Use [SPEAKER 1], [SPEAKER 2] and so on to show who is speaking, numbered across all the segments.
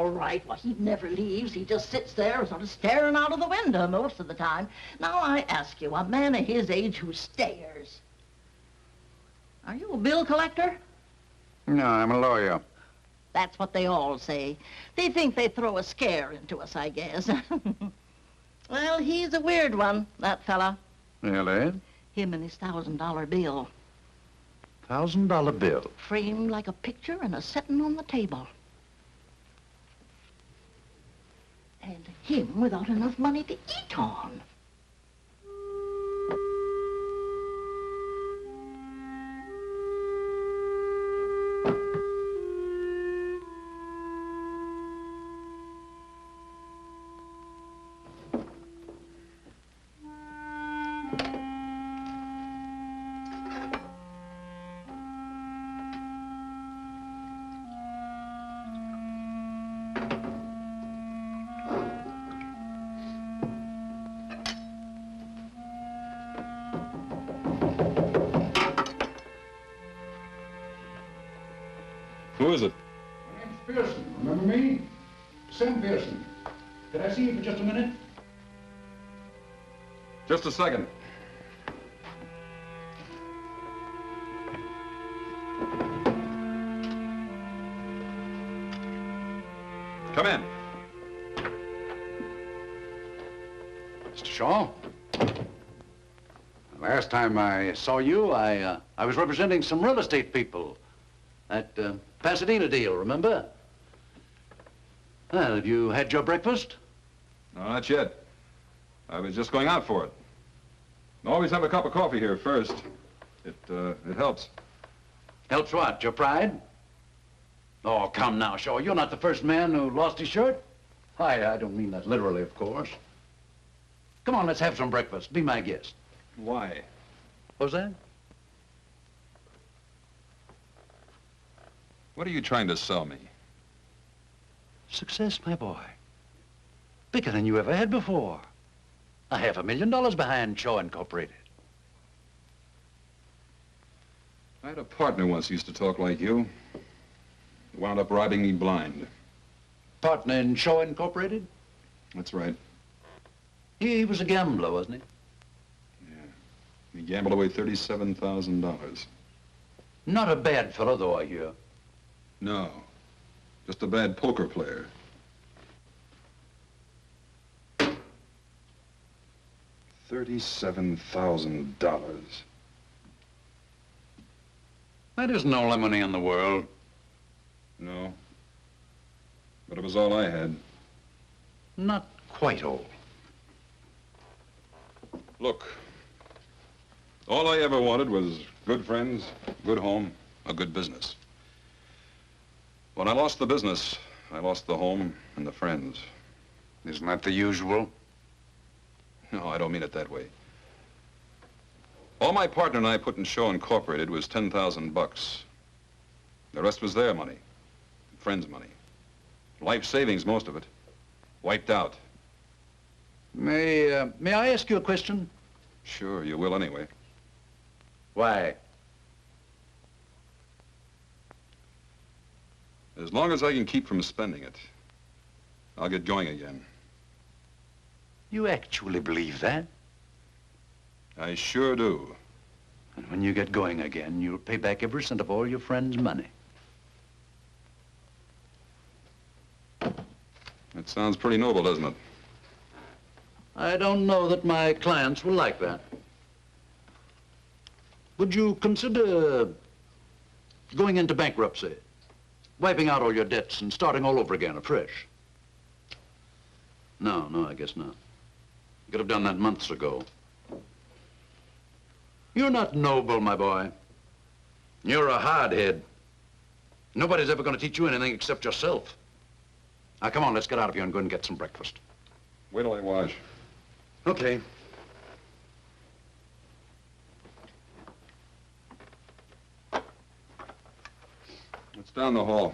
[SPEAKER 1] all right. Well, he never leaves. He just sits there sort of staring out of the window most of the time. Now, I ask you, a man of his age who stares. Are you a bill collector?
[SPEAKER 2] No, I'm a lawyer.
[SPEAKER 1] That's what they all say. They think they throw a scare into us, I guess. Well, he's a weird one, that fella.
[SPEAKER 2] Really?
[SPEAKER 1] Him and his $1,000 bill.
[SPEAKER 2] $1,000 bill?
[SPEAKER 1] Framed like a picture and a setting on the table. And him without enough money to eat on.
[SPEAKER 3] Who is it?
[SPEAKER 2] My name's Pearson. Remember me? Sam Pearson. Could I see you for just a minute?
[SPEAKER 3] Just a second. Come in.
[SPEAKER 2] Mr. Shaw? Last time I saw you, I was representing some real estate people. That Pasadena deal, remember? Well, have you had your breakfast?
[SPEAKER 3] No, not yet. I was just going out for it. Always have a cup of coffee here first. It helps.
[SPEAKER 2] Helps what? Your pride? Oh, come now, Shaw. You're not the first man who lost his shirt. I don't mean that literally, of course. Come on, let's have some breakfast. Be my guest.
[SPEAKER 3] Why?
[SPEAKER 2] What was that?
[SPEAKER 3] What are you trying to sell me?
[SPEAKER 2] Success, my boy. Bigger than you ever had before. $500,000 behind Shaw Incorporated.
[SPEAKER 3] I had a partner once who used to talk like you. He wound up robbing me blind.
[SPEAKER 2] Partner in Shaw Incorporated?
[SPEAKER 3] That's right.
[SPEAKER 2] He was a gambler, wasn't he?
[SPEAKER 3] Yeah. He gambled away $37,000.
[SPEAKER 2] Not a bad fellow, though, I hear.
[SPEAKER 3] No. Just a bad poker player. $37,000.
[SPEAKER 2] That isn't all the money in the world.
[SPEAKER 3] No. But it was all I had.
[SPEAKER 2] Not quite all.
[SPEAKER 3] Look, all I ever wanted was good friends, good home, a good business. When I lost the business, I lost the home and the friends.
[SPEAKER 2] Isn't that the usual?
[SPEAKER 3] No, I don't mean it that way. All my partner and I put in Shaw Incorporated was $10,000. The rest was their money, friends' money. Life savings, most of it. Wiped out.
[SPEAKER 2] May I ask you a question?
[SPEAKER 3] Sure, you will anyway.
[SPEAKER 2] Why?
[SPEAKER 3] As long as I can keep from spending it, I'll get going again.
[SPEAKER 2] You actually believe that?
[SPEAKER 3] I sure do.
[SPEAKER 2] And when you get going again, you'll pay back every cent of all your friends' money.
[SPEAKER 3] That sounds pretty noble, doesn't it?
[SPEAKER 2] I don't know that my clients will like that. Would you consider going into bankruptcy, wiping out all your debts and starting all over again afresh? No, I guess not. You could have done that months ago. You're not noble, my boy. You're a hardhead. Nobody's ever going to teach you anything except yourself. Now, come on, let's get out of here and go and get some breakfast.
[SPEAKER 3] Wait till I wash.
[SPEAKER 2] Okay.
[SPEAKER 3] It's down the hall.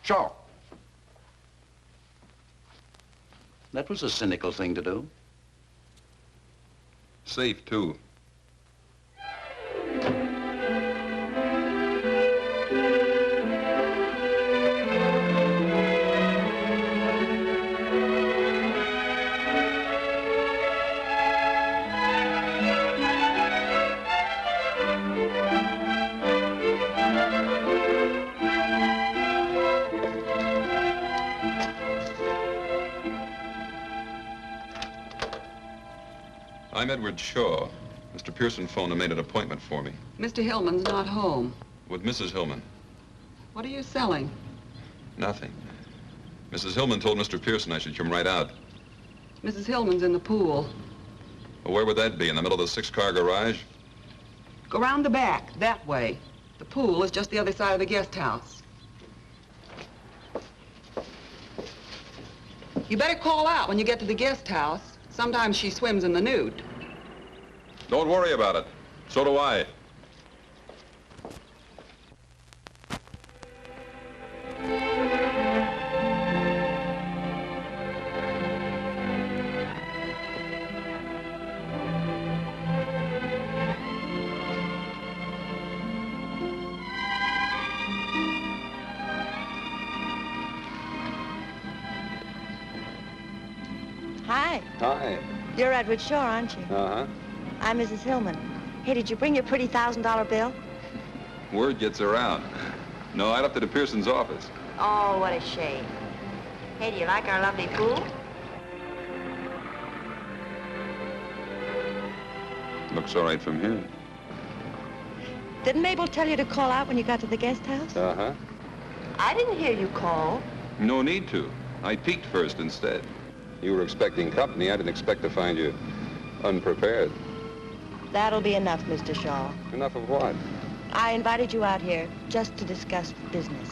[SPEAKER 2] Shaw. That was a cynical thing to do.
[SPEAKER 3] Safe, too. I'm Edward Shaw. Mr. Pearson phoned and made an appointment for me.
[SPEAKER 4] Mr. Hillman's not home.
[SPEAKER 3] With Mrs. Hillman.
[SPEAKER 4] What are you selling?
[SPEAKER 3] Nothing. Mrs. Hillman told Mr. Pearson I should come right out.
[SPEAKER 4] Mrs. Hillman's in the pool.
[SPEAKER 3] Well, where would that be? In the middle of the 6-car garage?
[SPEAKER 4] Go round the back, that way. The pool is just the other side of the guest house. You better call out when you get to the guest house. Sometimes she swims in the nude.
[SPEAKER 3] Don't worry about it. So do I.
[SPEAKER 5] Hi.
[SPEAKER 6] Hi.
[SPEAKER 5] You're Edward Shaw, aren't you?
[SPEAKER 6] Uh-huh.
[SPEAKER 5] I'm Mrs. Hillman. Hey, did you bring your pretty $1,000 bill?
[SPEAKER 3] Word gets around. No, I left it at Pearson's office.
[SPEAKER 5] Oh, what a shame. Hey, do you like our lovely pool?
[SPEAKER 3] Looks all right from here.
[SPEAKER 5] Didn't Mabel tell you to call out when you got to the guest house?
[SPEAKER 6] Uh-huh.
[SPEAKER 5] I didn't hear you call.
[SPEAKER 3] No need to. I peeked first instead.
[SPEAKER 6] You were expecting company. I didn't expect to find you unprepared.
[SPEAKER 5] That'll be enough, Mr. Shaw.
[SPEAKER 6] Enough of what?
[SPEAKER 5] I invited you out here just to discuss business.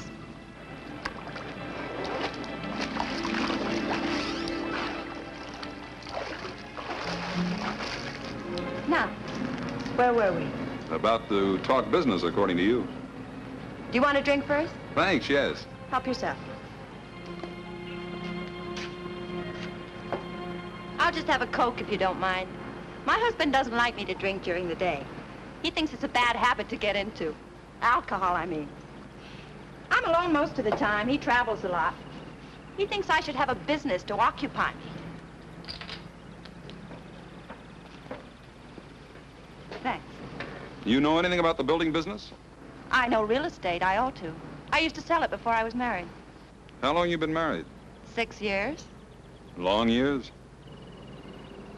[SPEAKER 5] Now, where were we?
[SPEAKER 3] About to talk business, according to you.
[SPEAKER 5] Do you want a drink first?
[SPEAKER 3] Thanks, yes.
[SPEAKER 5] Help yourself. I'll just have a Coke if you don't mind. My husband doesn't like me to drink during the day. He thinks it's a bad habit to get into. Alcohol, I mean. I'm alone most of the time. He travels a lot. He thinks I should have a business to occupy me. Thanks.
[SPEAKER 3] You know anything about the building business?
[SPEAKER 5] I know real estate. I ought to. I used to sell it before I was married.
[SPEAKER 3] How long you been married?
[SPEAKER 5] 6 years.
[SPEAKER 3] Long years?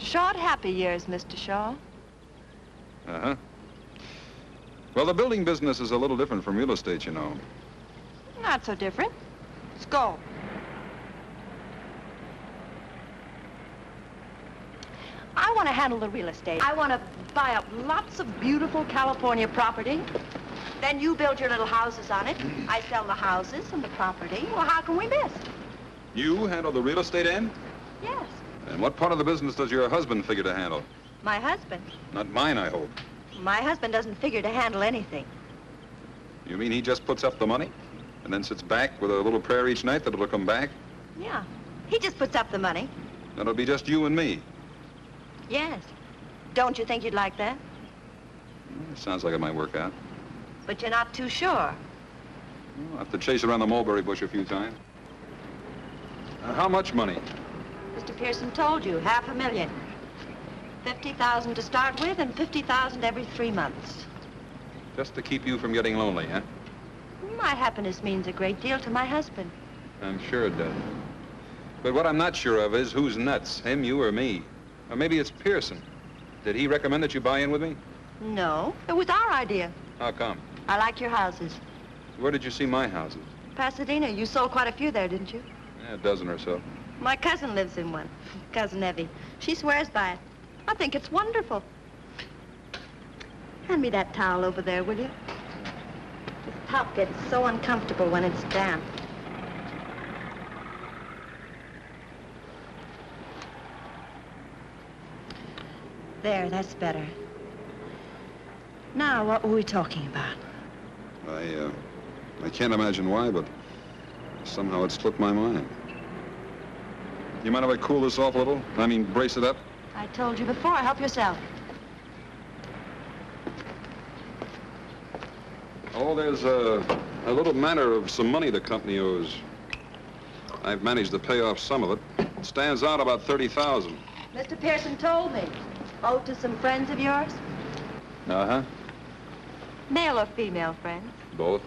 [SPEAKER 5] Short, happy years, Mr. Shaw.
[SPEAKER 3] Uh-huh. Well, the building business is a little different from real estate, you know.
[SPEAKER 5] Not so different. Let's go. I want to handle the real estate. I want to buy up lots of beautiful California property. Then you build your little houses on it. I sell the houses and the property. Well, how can we miss?
[SPEAKER 3] You handle the real estate end?
[SPEAKER 5] Yes.
[SPEAKER 3] And what part of the business does your husband figure to handle?
[SPEAKER 5] My husband.
[SPEAKER 3] Not mine, I hope.
[SPEAKER 5] My husband doesn't figure to handle anything.
[SPEAKER 3] You mean he just puts up the money and then sits back with a little prayer each night that it'll come back?
[SPEAKER 5] Yeah. He just puts up the money.
[SPEAKER 3] Then it'll be just you and me.
[SPEAKER 5] Yes. Don't you think you'd like that?
[SPEAKER 3] Sounds like it might work out.
[SPEAKER 5] But you're not too sure.
[SPEAKER 3] I'll have to chase around the mulberry bush a few times. How much money?
[SPEAKER 5] Mr. Pearson told you, $500,000. 50,000 to start with and 50,000 every 3 months.
[SPEAKER 3] Just to keep you from getting lonely, huh?
[SPEAKER 5] My happiness means a great deal to my husband.
[SPEAKER 3] I'm sure it does. But what I'm not sure of is who's nuts, him, you, or me. Or maybe it's Pearson. Did he recommend that you buy in with me?
[SPEAKER 5] No, it was our idea.
[SPEAKER 3] How come?
[SPEAKER 5] I like your houses.
[SPEAKER 3] Where did you see my houses?
[SPEAKER 5] Pasadena, you sold quite a few there, didn't you?
[SPEAKER 3] Yeah, a dozen or so.
[SPEAKER 5] My cousin lives in one, Cousin Evie. She swears by it. I think it's wonderful. Hand me that towel over there, will you? This top gets so uncomfortable when it's damp. There, that's better. Now, what were we talking about?
[SPEAKER 3] I can't imagine why, but somehow it slipped my mind. You mind if I cool this off a little? I mean, brace it up?
[SPEAKER 5] I told you before, help yourself.
[SPEAKER 3] Oh, there's a little matter of some money the company owes. I've managed to pay off some of it. It stands out about 30,000.
[SPEAKER 5] Mr. Pearson told me. Owed to some friends of yours?
[SPEAKER 3] Uh-huh.
[SPEAKER 5] Male or female friends?
[SPEAKER 3] Both.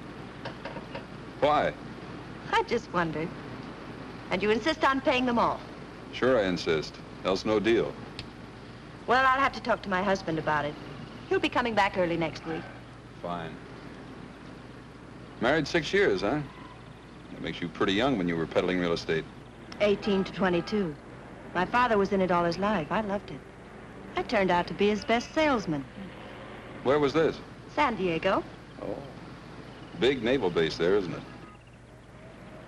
[SPEAKER 3] Why?
[SPEAKER 5] I just wondered. And you insist on paying them all?
[SPEAKER 3] Sure I insist. Else no deal.
[SPEAKER 5] Well, I'll have to talk to my husband about it. He'll be coming back early next week.
[SPEAKER 3] Fine. Married 6 years, huh? That makes you pretty young when you were peddling real estate.
[SPEAKER 5] 18 to 22. My father was in it all his life. I loved it. I turned out to be his best salesman.
[SPEAKER 3] Where was this?
[SPEAKER 5] San Diego.
[SPEAKER 3] Oh. Big naval base there, isn't it?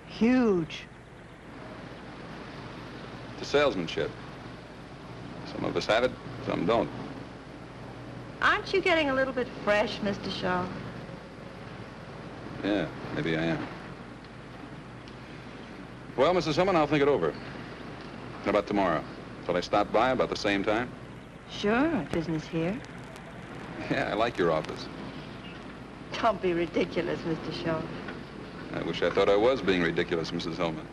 [SPEAKER 5] Huge.
[SPEAKER 3] The salesmanship. Some of us have it, some don't.
[SPEAKER 5] Aren't you getting a little bit fresh, Mr. Shaw?
[SPEAKER 3] Yeah, maybe I am. Well, Mrs. Hillman, I'll think it over. How about tomorrow? Shall I stop by about the same time?
[SPEAKER 5] Sure, business here.
[SPEAKER 3] Yeah, I like your office.
[SPEAKER 5] Don't be ridiculous, Mr. Shaw.
[SPEAKER 3] I wish I thought I was being ridiculous, Mrs. Hillman.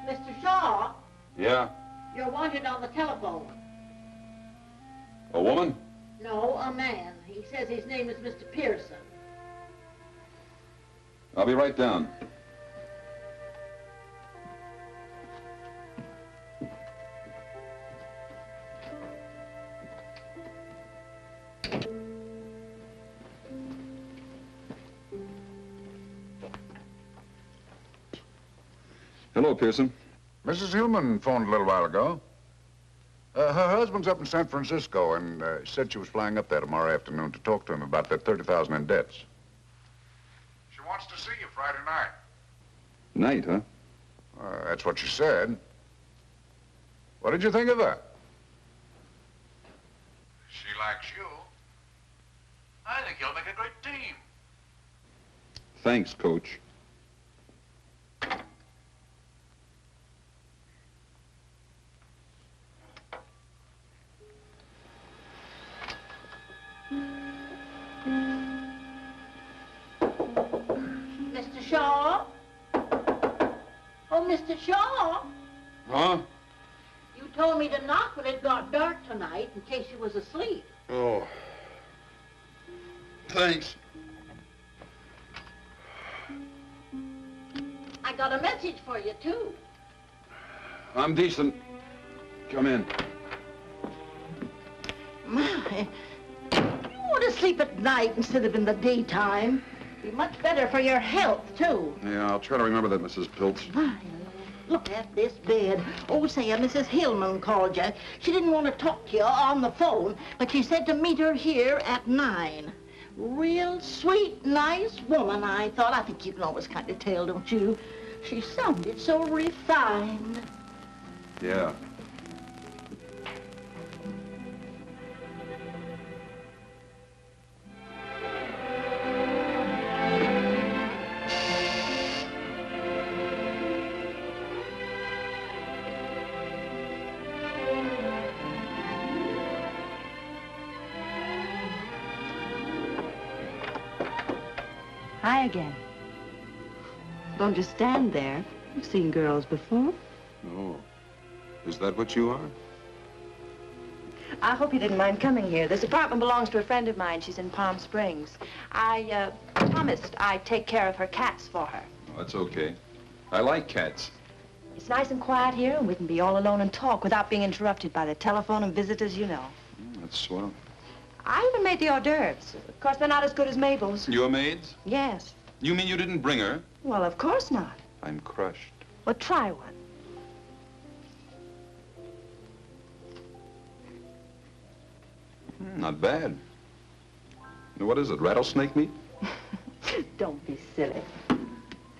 [SPEAKER 1] Mr. Shaw,
[SPEAKER 3] Yeah?
[SPEAKER 1] you're wanted on the telephone.
[SPEAKER 3] A woman?
[SPEAKER 1] No, a man. He says his name is Mr. Pearson.
[SPEAKER 3] I'll be right down. Hello, Pearson.
[SPEAKER 7] Mrs. Hillman phoned a little while ago. Her husband's up in San Francisco and said she was flying up there tomorrow afternoon to talk to him about that $30,000 in debts. She wants to see you Friday night.
[SPEAKER 3] Night, huh?
[SPEAKER 7] That's what she said. What did you think of that? She likes you.
[SPEAKER 2] I think you'll make a great team.
[SPEAKER 3] Thanks, Coach.
[SPEAKER 1] Mr. Shaw? Oh, Mr. Shaw?
[SPEAKER 3] Huh?
[SPEAKER 1] You told me to knock when it got dark tonight in case you was asleep.
[SPEAKER 3] Oh. Thanks.
[SPEAKER 1] I got a message for you, too.
[SPEAKER 3] I'm decent. Come in.
[SPEAKER 1] My, you want to sleep at night instead of in the daytime. Be much better for your health, too.
[SPEAKER 3] Yeah, I'll try to remember that, Mrs. Piltz.
[SPEAKER 1] My, look at this bed. Oh, say, Mrs. Hillman called you. She didn't want to talk to you on the phone, but she said to meet her here at 9. Real sweet, nice woman, I thought. I think you can always kind of tell, don't you? She sounded so refined.
[SPEAKER 3] Yeah.
[SPEAKER 5] Hi again. Don't just stand there. You've seen girls before.
[SPEAKER 3] Oh. Is that what you are?
[SPEAKER 5] I hope you didn't mind coming here. This apartment belongs to a friend of mine. She's in Palm Springs. I promised I'd take care of her cats for her.
[SPEAKER 3] Oh, that's okay. I like cats.
[SPEAKER 5] It's nice and quiet here, and we can be all alone and talk without being interrupted by the telephone and visitors, you know.
[SPEAKER 3] That's swell.
[SPEAKER 5] I even made the hors d'oeuvres. Of course, they're not as good as Mabel's.
[SPEAKER 3] Your maids?
[SPEAKER 5] Yes.
[SPEAKER 3] You mean you didn't bring her?
[SPEAKER 5] Well, of course not.
[SPEAKER 3] I'm crushed.
[SPEAKER 5] Well, try one.
[SPEAKER 3] Not bad. What is it, rattlesnake meat?
[SPEAKER 5] Don't be silly.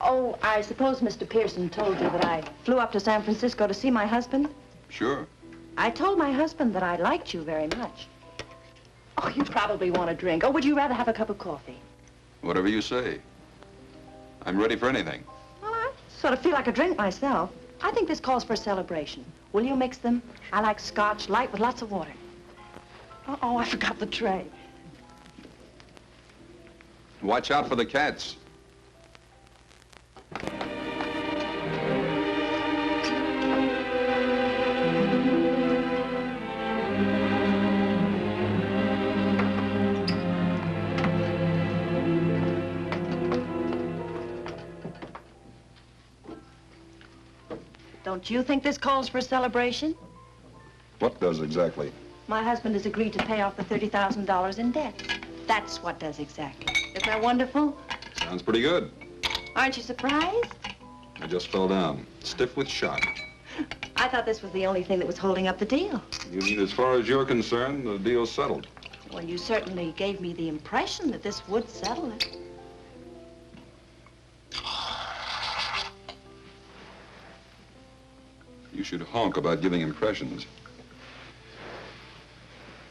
[SPEAKER 5] Oh, I suppose Mr. Pearson told you that I flew up to San Francisco to see my husband?
[SPEAKER 3] Sure.
[SPEAKER 5] I told my husband that I liked you very much. Oh, you probably want a drink. Or would you rather have a cup of coffee?
[SPEAKER 3] Whatever you say. I'm ready for anything.
[SPEAKER 5] Well, that's Sort of feel like a drink myself. I think this calls for a celebration. Will you mix them? I like scotch, light with lots of water. Uh-oh, I forgot the tray.
[SPEAKER 3] Watch out for the cats.
[SPEAKER 5] Don't you think this calls for a celebration?
[SPEAKER 3] What does exactly?
[SPEAKER 5] My husband has agreed to pay off the $30,000 in debt. That's what does exactly. Isn't that wonderful?
[SPEAKER 3] Sounds pretty good.
[SPEAKER 5] Aren't you surprised?
[SPEAKER 3] I just fell down, stiff with shock.
[SPEAKER 5] I thought this was the only thing that was holding up the deal.
[SPEAKER 3] You mean as far as you're concerned, the deal's settled?
[SPEAKER 5] Well, you certainly gave me the impression that this would settle it.
[SPEAKER 3] You should honk about giving impressions.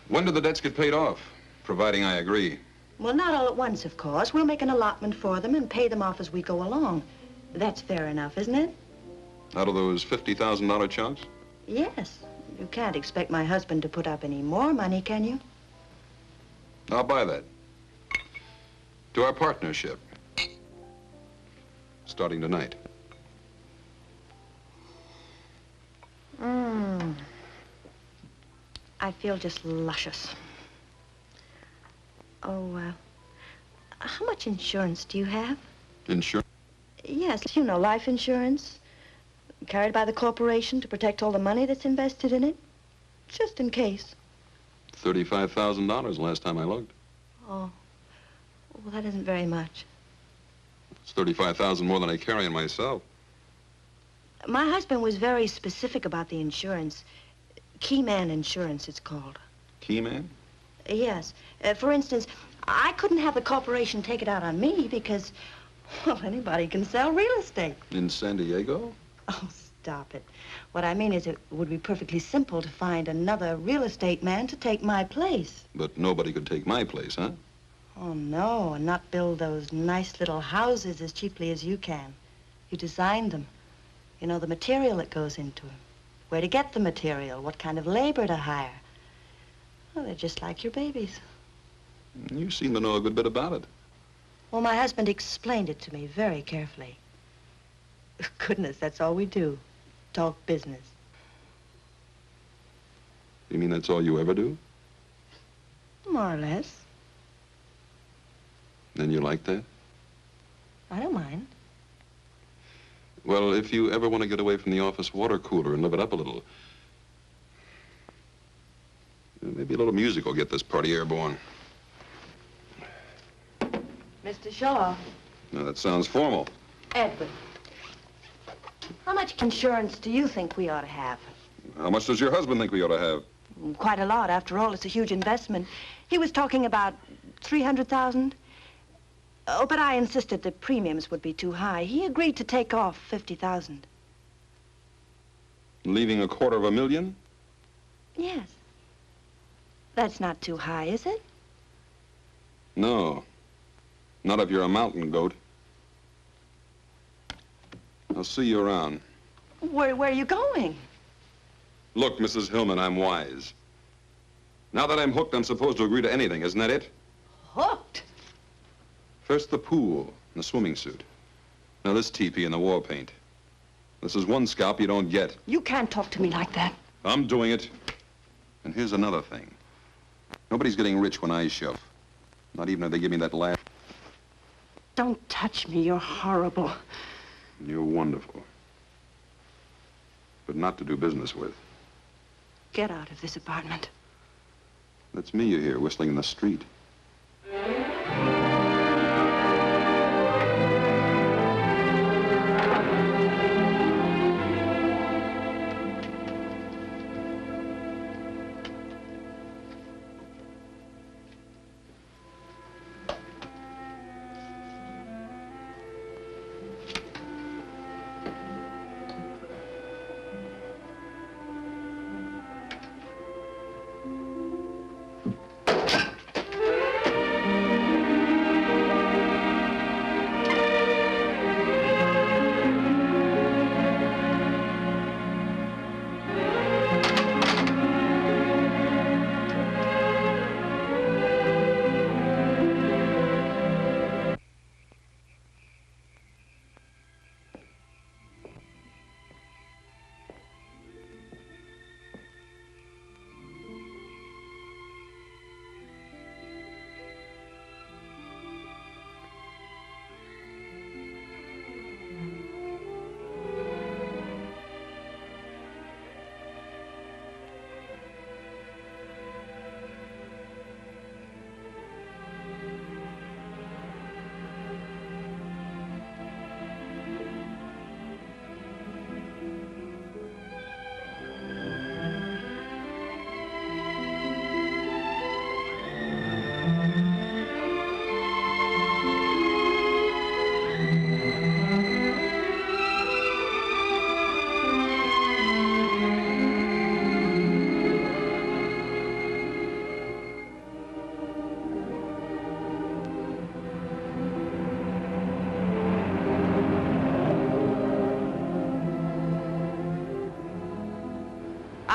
[SPEAKER 3] When do the debts get paid off? Providing I agree.
[SPEAKER 5] Well, not all at once, of course. We'll make an allotment for them and pay them off as we go along. That's fair enough, isn't it?
[SPEAKER 3] Out of those $50,000 chunks?
[SPEAKER 5] Yes. You can't expect my husband to put up any more money, can you?
[SPEAKER 3] I'll buy that. To our partnership. Starting tonight.
[SPEAKER 5] I feel just luscious. Oh, how much insurance do you have?
[SPEAKER 3] Insurance?
[SPEAKER 5] Yes, you know, life insurance. Carried by the corporation to protect all the money that's invested in it. Just in case.
[SPEAKER 3] $35,000 last time I looked.
[SPEAKER 5] Oh, well, that isn't very much.
[SPEAKER 3] It's $35,000 more than I carry in myself.
[SPEAKER 5] My husband was very specific about the insurance. Key man insurance, it's called.
[SPEAKER 3] Key man?
[SPEAKER 5] Yes. For instance, I couldn't have the corporation take it out on me because, well, anybody can sell real estate.
[SPEAKER 3] In San Diego?
[SPEAKER 5] Oh, stop it. What I mean is it would be perfectly simple to find another real estate man to take my place.
[SPEAKER 3] But nobody could take my place, huh?
[SPEAKER 5] Oh, no, and not build those nice little houses as cheaply as you can. You designed them. You know the material that goes into them. Where to get the material, what kind of labor to hire. Well, they're just like your babies.
[SPEAKER 3] You seem to know a good bit about it.
[SPEAKER 5] Well, my husband explained it to me very carefully. Goodness, that's all we do. Talk business.
[SPEAKER 3] You mean that's all you ever do?
[SPEAKER 5] More or less.
[SPEAKER 3] Then you like that?
[SPEAKER 5] I don't mind.
[SPEAKER 3] Well, if you ever want to get away from the office water cooler and live it up a little, maybe a little music will get this party airborne.
[SPEAKER 5] Mr. Shaw.
[SPEAKER 3] Now, that sounds formal.
[SPEAKER 5] Edward. How much insurance do you think we ought to have?
[SPEAKER 3] How much does your husband think we ought to have?
[SPEAKER 5] Quite a lot. After all, it's a huge investment. He was talking about 300,000. Oh, but I insisted the premiums would be too high. He agreed to take off 50,000.
[SPEAKER 3] Leaving $250,000?
[SPEAKER 5] Yes. That's not too high, is it?
[SPEAKER 3] No. Not if you're a mountain goat. I'll see you around.
[SPEAKER 5] Where are you going?
[SPEAKER 3] Look, Mrs. Hillman, I'm wise. Now that I'm hooked, I'm supposed to agree to anything, isn't that it?
[SPEAKER 5] Hooked?
[SPEAKER 3] First the pool and the swimming suit. Now this teepee and the war paint. This is one scalp you don't get.
[SPEAKER 5] You can't talk to me like that.
[SPEAKER 3] I'm doing it. And here's another thing. Nobody's getting rich when I shove. Not even if they give me that laugh.
[SPEAKER 5] Don't touch me. You're horrible.
[SPEAKER 3] You're wonderful. But not to do business with.
[SPEAKER 5] Get out of this apartment.
[SPEAKER 3] That's me you hear whistling in the street.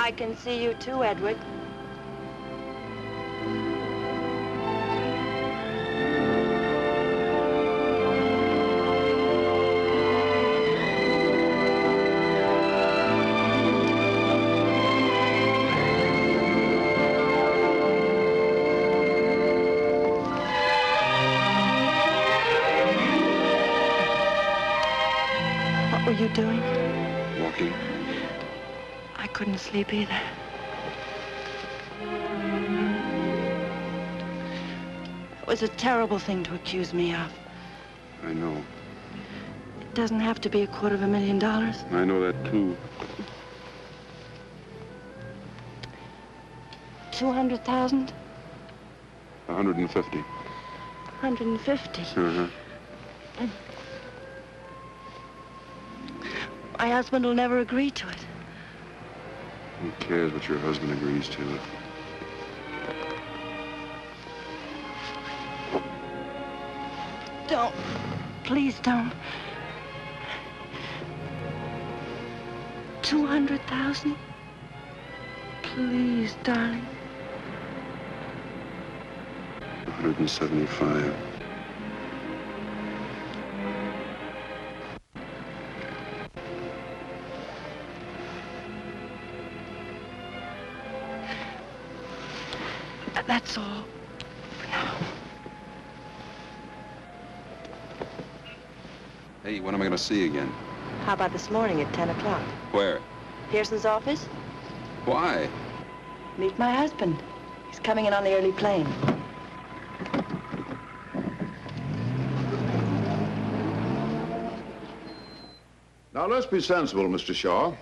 [SPEAKER 5] I can see you too, Edward. What were you doing?
[SPEAKER 3] Walking.
[SPEAKER 5] I couldn't sleep either. It was a terrible thing to accuse me of.
[SPEAKER 3] I know.
[SPEAKER 5] It doesn't have to be $250,000.
[SPEAKER 3] I know that, too.
[SPEAKER 5] 200,000?
[SPEAKER 3] 150.
[SPEAKER 5] 150.
[SPEAKER 3] Uh-huh.
[SPEAKER 5] My husband will never agree to it.
[SPEAKER 3] Who cares what your husband agrees to?
[SPEAKER 5] Don't. Please don't. 200,000? Please, darling.
[SPEAKER 3] 175.
[SPEAKER 5] That's all for now.
[SPEAKER 3] Hey, when am I going to see you again?
[SPEAKER 5] How about this morning at 10 o'clock?
[SPEAKER 3] Where?
[SPEAKER 5] Pearson's office?
[SPEAKER 3] Why?
[SPEAKER 5] Meet my husband. He's coming in on the early plane.
[SPEAKER 7] Now, let's be sensible, Mr. Shaw.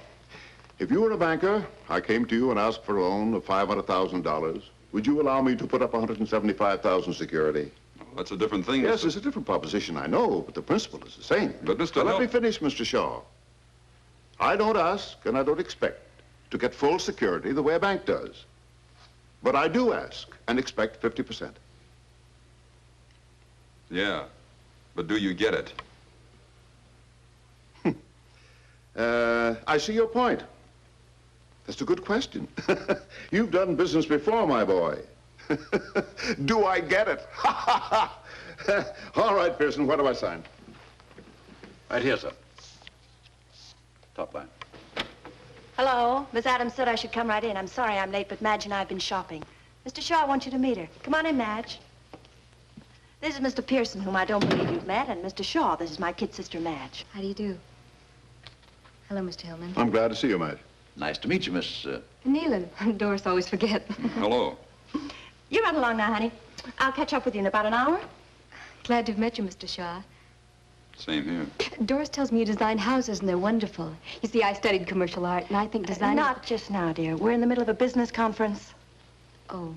[SPEAKER 7] If you were a banker, I came to you and asked for a loan of $500,000, would you allow me to put up 175,000 security?
[SPEAKER 3] Well, that's a different thing.
[SPEAKER 7] Yes,
[SPEAKER 3] Mr.
[SPEAKER 7] it's a different proposition, I know, but the principle is the same.
[SPEAKER 3] But, Mr.
[SPEAKER 7] Now, let
[SPEAKER 3] Hill-
[SPEAKER 7] me finish, Mr. Shaw. I don't ask and I don't expect to get full security the way a bank does. But I do ask and expect 50%.
[SPEAKER 3] Yeah, but do you get it?
[SPEAKER 7] I see your point. That's a good question. You've done business before, my boy. Do I get it? All right, Pearson, what do I sign?
[SPEAKER 2] Right here, sir. Top line.
[SPEAKER 5] Hello. Miss Adams said I should come right in. I'm sorry I'm late, but Madge and I have been shopping. Mr. Shaw, I want you to meet her. Come on in, Madge. This is Mr. Pearson, whom I don't believe you've met, and Mr. Shaw, this is my kid sister, Madge.
[SPEAKER 8] How do you do? Hello, Mr. Hillman.
[SPEAKER 7] I'm glad to see you, Madge.
[SPEAKER 2] Nice to meet you, Miss...
[SPEAKER 8] Nealon. Doris always forget.
[SPEAKER 3] Hello.
[SPEAKER 5] You run along now, honey. I'll catch up with you in about an hour.
[SPEAKER 8] Glad to have met you, Mr. Shaw.
[SPEAKER 3] Same here.
[SPEAKER 8] Doris tells me you design houses, and they're wonderful. You see, I studied commercial art, and I think design...
[SPEAKER 5] Not just now, dear. We're in the middle of a business conference.
[SPEAKER 8] Oh,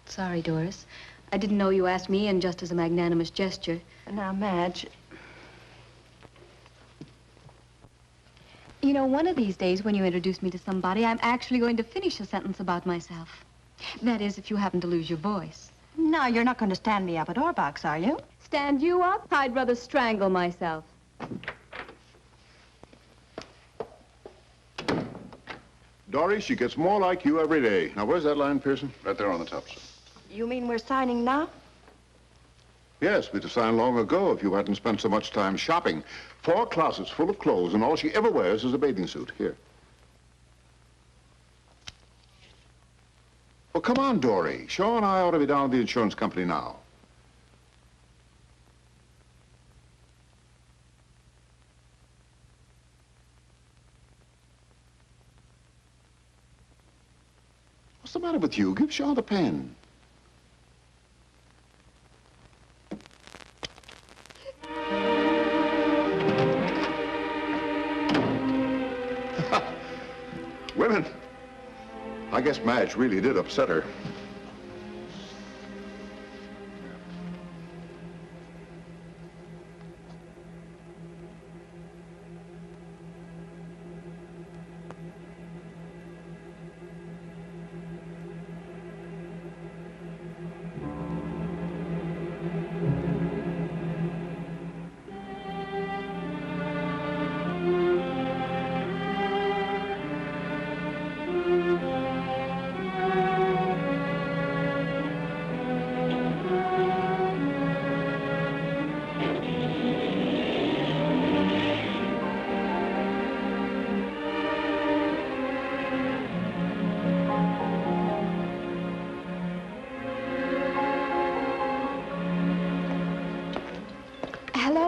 [SPEAKER 8] sorry, Doris. I didn't know you asked me in just as a magnanimous gesture.
[SPEAKER 5] Now, Madge,
[SPEAKER 8] You know, one of these days when you introduce me to somebody, I'm actually going to finish a sentence about myself. That is, if you happen to lose your voice.
[SPEAKER 5] no, you're not going to stand me up at Orbach's, are you?
[SPEAKER 8] Stand you up? I'd rather strangle myself.
[SPEAKER 7] Dory, she gets more like you every day. Now, where's that line, Pearson?
[SPEAKER 2] Right there on the top, sir.
[SPEAKER 5] You mean we're signing now?
[SPEAKER 7] Yes, we'd have signed long ago if you hadn't spent so much time shopping. 4 closets full of clothes, and all she ever wears is a bathing suit. Here. Well, come on, Dory. Shaw and I ought to be down at the insurance company now. What's the matter with you? Give Shaw the pen. Women. I guess Madge really did upset her.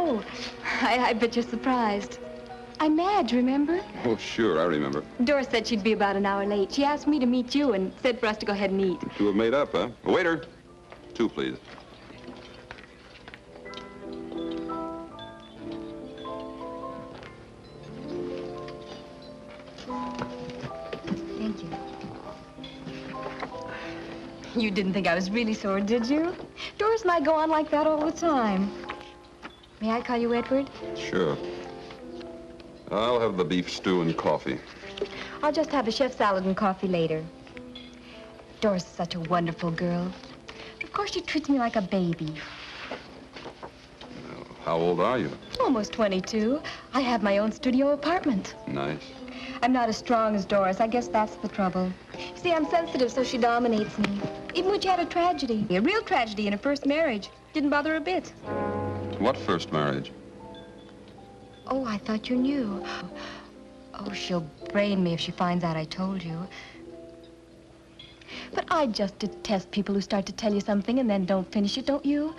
[SPEAKER 8] Oh, I bet you're surprised. I'm Madge, remember?
[SPEAKER 3] Oh, sure, I remember.
[SPEAKER 8] Doris said she'd be about an hour late. She asked me to meet you and said for us to go ahead and eat.
[SPEAKER 3] Two have made up, huh? Waiter, 2, please.
[SPEAKER 8] Thank you. You didn't think I was really sore, did you? Doris and I go on like that all the time. May I call you Edward?
[SPEAKER 3] Sure. I'll have the beef stew and coffee.
[SPEAKER 8] I'll just have a chef salad and coffee later. Doris is such a wonderful girl. Of course, she treats me like a baby.
[SPEAKER 3] How old are you?
[SPEAKER 8] Almost 22. I have my own studio apartment.
[SPEAKER 3] Nice.
[SPEAKER 8] I'm not as strong as Doris. I guess that's the trouble. You see, I'm sensitive, so she dominates me. Even when she had a tragedy, a real tragedy in her first marriage, didn't bother her a bit.
[SPEAKER 3] What first marriage?
[SPEAKER 8] Oh, I thought you knew. Oh, she'll brain me if she finds out I told you. But I just detest people who start to tell you something and then don't finish it, don't you?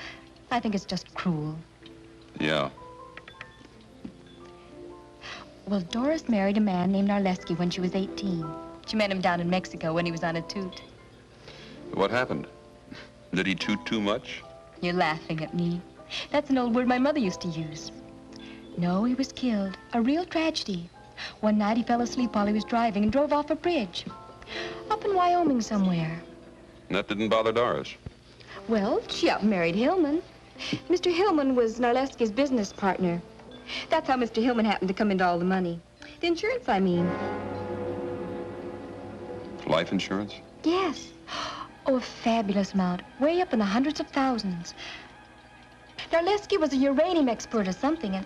[SPEAKER 8] I think it's just cruel.
[SPEAKER 3] Yeah.
[SPEAKER 8] Well, Doris married a man named Narleski when she was 18. She met him down in Mexico when he was on a toot.
[SPEAKER 3] What happened? Did he toot too much?
[SPEAKER 8] You're laughing at me. That's an old word my mother used to use. No, he was killed. A real tragedy. One night he fell asleep while he was driving and drove off a bridge. Up in Wyoming somewhere.
[SPEAKER 3] And that didn't bother Doris.
[SPEAKER 8] Well, she up and married Hillman. Mr. Hillman was Narleski's business partner. That's how Mr. Hillman happened to come into all the money. The insurance, I mean.
[SPEAKER 3] Life insurance?
[SPEAKER 8] Yes. Oh, a fabulous amount. Way up in the hundreds of thousands. Narleski was a uranium expert or something, and...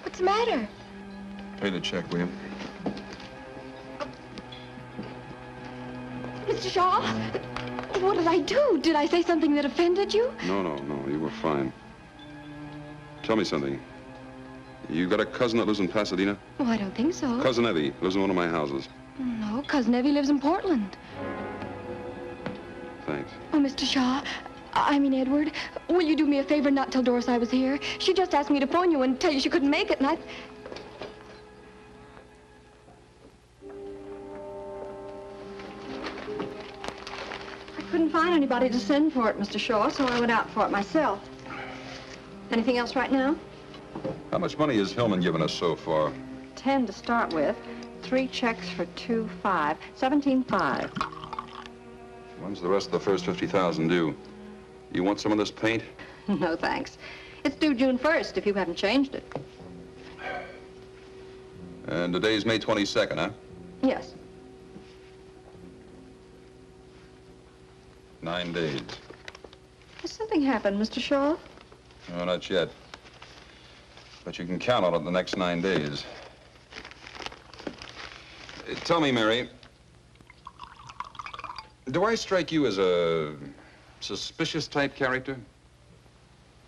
[SPEAKER 8] What's the matter?
[SPEAKER 3] Pay the check, will you?
[SPEAKER 8] Mr. Shaw, what did I do? Did I say something that offended you?
[SPEAKER 3] No, you were fine. Tell me something. You got a cousin that lives in Pasadena?
[SPEAKER 8] Oh, I don't think so.
[SPEAKER 3] Cousin Evie lives in one of my houses.
[SPEAKER 8] No, Cousin Evie lives in Portland.
[SPEAKER 3] Thanks.
[SPEAKER 8] Oh, Mr. Shaw, I mean, Edward, will you do me a favor and not tell Doris I was here? She just asked me to phone you and tell you she couldn't make it, and I couldn't find anybody to send for it, Mr. Shaw, so I went out for it myself. Anything else right now?
[SPEAKER 3] How much money has Hillman given us so far?
[SPEAKER 5] 10 to start with. 3 checks for 2.5. 17.5.
[SPEAKER 3] When's the rest of the first 50,000 due? You want some of this paint?
[SPEAKER 5] No, thanks. It's due June 1st if you haven't changed it.
[SPEAKER 3] And today's May 22nd, huh?
[SPEAKER 5] Yes.
[SPEAKER 3] 9 days.
[SPEAKER 5] Has something happened, Mr. Shaw?
[SPEAKER 3] No, not yet. But you can count on it the next 9 days. Tell me, Mary, do I strike you as a suspicious type character?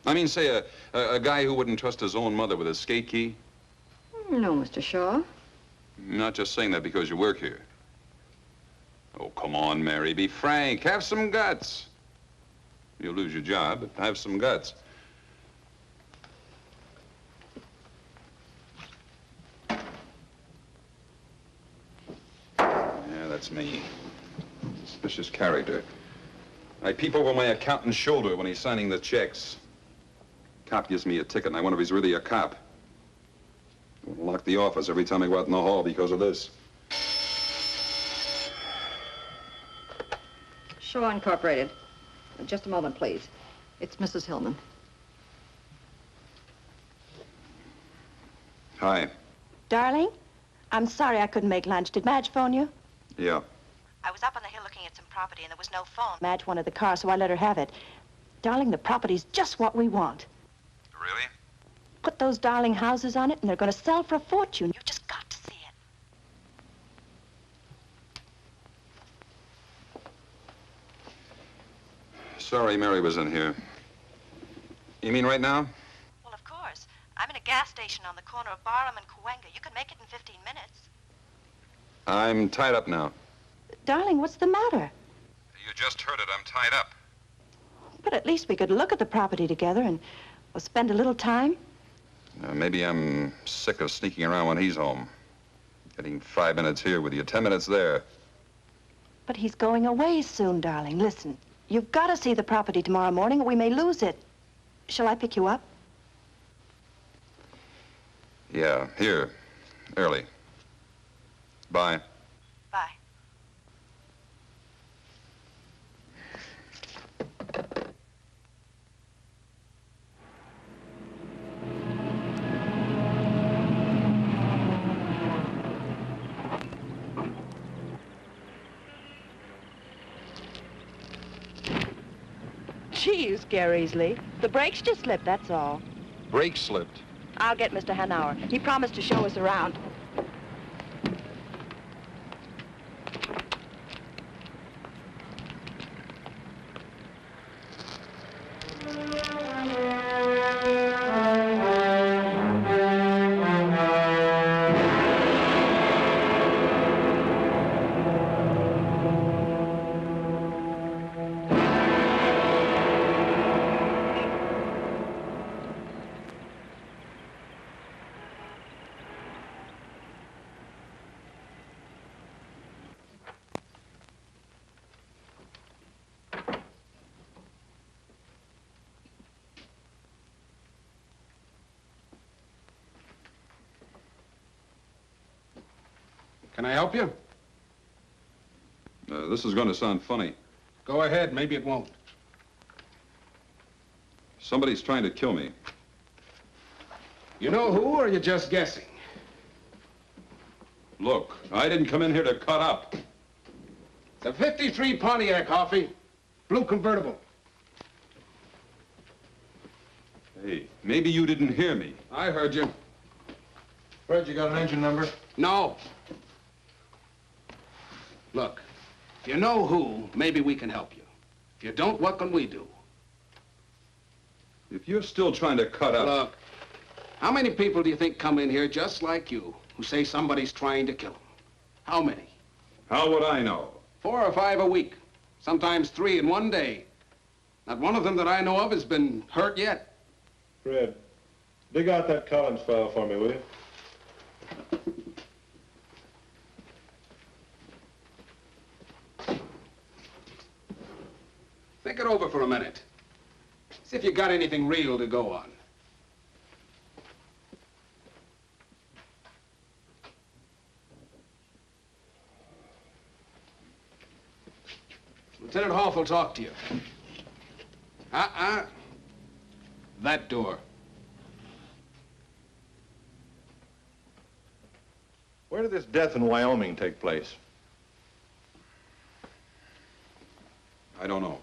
[SPEAKER 3] I mean, say, a guy who wouldn't trust his own mother with his skate key?
[SPEAKER 5] No, Mr. Shaw.
[SPEAKER 3] I'm not just saying that because you work here. Oh, come on, Mary, be frank. Have some guts. You'll lose your job, but have some guts. Yeah, that's me. Suspicious character. I peep over my accountant's shoulder when he's signing the checks. Cop gives me a ticket, and I wonder if he's really a cop. I want to lock the office every time I go out in the hall because of this.
[SPEAKER 5] Shaw Incorporated. Just a moment, please. It's Mrs. Hillman.
[SPEAKER 3] Hi.
[SPEAKER 5] Darling, I'm sorry I couldn't make lunch. Did Madge phone you?
[SPEAKER 3] Yeah.
[SPEAKER 5] I was up on the hill looking at some property, and there was no phone. Madge wanted the car, so I let her have it. Darling, the property's just what we want.
[SPEAKER 3] Really?
[SPEAKER 5] Put those darling houses on it, and they're going to sell for a fortune. You just got to see it.
[SPEAKER 3] Sorry Mary was in here. You mean right now?
[SPEAKER 5] Well, of course. I'm in a gas station on the corner of Barham and Cahuenga. You can make it in 15 minutes.
[SPEAKER 3] I'm tied up now.
[SPEAKER 5] Darling, what's the matter?
[SPEAKER 3] You just heard it. I'm tied up.
[SPEAKER 5] But at least we could look at the property together and spend a little time.
[SPEAKER 3] Maybe I'm sick of sneaking around when he's home. Getting 5 minutes here with you, 10 minutes there.
[SPEAKER 5] But he's going away soon, darling. Listen, you've got to see the property tomorrow morning or we may lose it. Shall I pick you up?
[SPEAKER 3] Yeah, here. Early. Bye.
[SPEAKER 5] Bye. Gee, you scare easily. The brakes just slipped, that's all.
[SPEAKER 3] Brake slipped.
[SPEAKER 5] I'll get Mr. Hanauer. He promised to show us around.
[SPEAKER 9] Can I help you?
[SPEAKER 3] This is going to sound funny.
[SPEAKER 9] Go ahead, maybe it won't.
[SPEAKER 3] Somebody's trying to kill me.
[SPEAKER 9] You know who, or are you just guessing?
[SPEAKER 3] Look, I didn't come in here to cut up.
[SPEAKER 9] It's a 53 Pontiac, Hoffy. Blue convertible.
[SPEAKER 3] Hey, maybe you didn't hear me.
[SPEAKER 9] I heard you.
[SPEAKER 10] Fred, you got an engine number?
[SPEAKER 9] No. Look, if you know who, maybe we can help you. If you don't, what can we do?
[SPEAKER 3] If you're still trying to cut up...
[SPEAKER 9] Look, how many people do you think come in here just like you, who say somebody's trying to kill them? How many?
[SPEAKER 3] How would I know?
[SPEAKER 9] 4 or 5 a week. Sometimes 3 in one day. Not one of them that I know of has been hurt yet.
[SPEAKER 10] Fred, dig out that Collins file for me, will you?
[SPEAKER 9] Think it over for a minute. See if you got anything real to go on. Lieutenant Hoff will talk to you. That door.
[SPEAKER 10] Where did this death in Wyoming take place?
[SPEAKER 3] I don't know.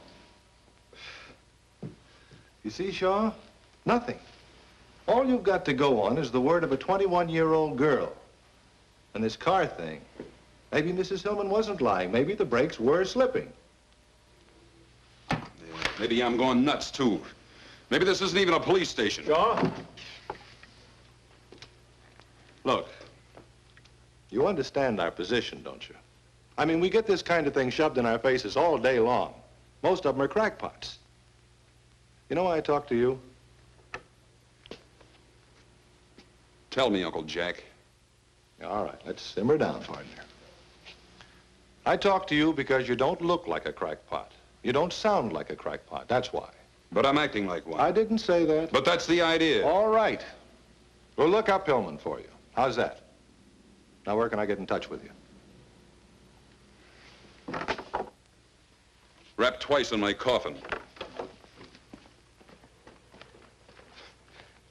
[SPEAKER 10] You see, Shaw? Nothing. All you've got to go on is the word of a 21-year-old girl. And this car thing. Maybe Mrs. Hillman wasn't lying. Maybe the brakes were slipping.
[SPEAKER 3] Yeah, maybe I'm going nuts, too. Maybe this isn't even a police station.
[SPEAKER 10] Shaw? Look, you understand our position, don't you? I mean, we get this kind of thing shoved in our faces all day long. Most of them are crackpots. You know why I talk to you?
[SPEAKER 3] Tell me, Uncle Jack.
[SPEAKER 10] All right, let's simmer down, partner. I talk to you because you don't look like a crackpot. You don't sound like a crackpot, that's why.
[SPEAKER 3] But I'm acting like one.
[SPEAKER 10] I didn't say that.
[SPEAKER 3] But that's the idea.
[SPEAKER 10] All right. We'll look up Hillman for you. How's that? Now, where can I get in touch with you?
[SPEAKER 3] Wrapped twice in my coffin.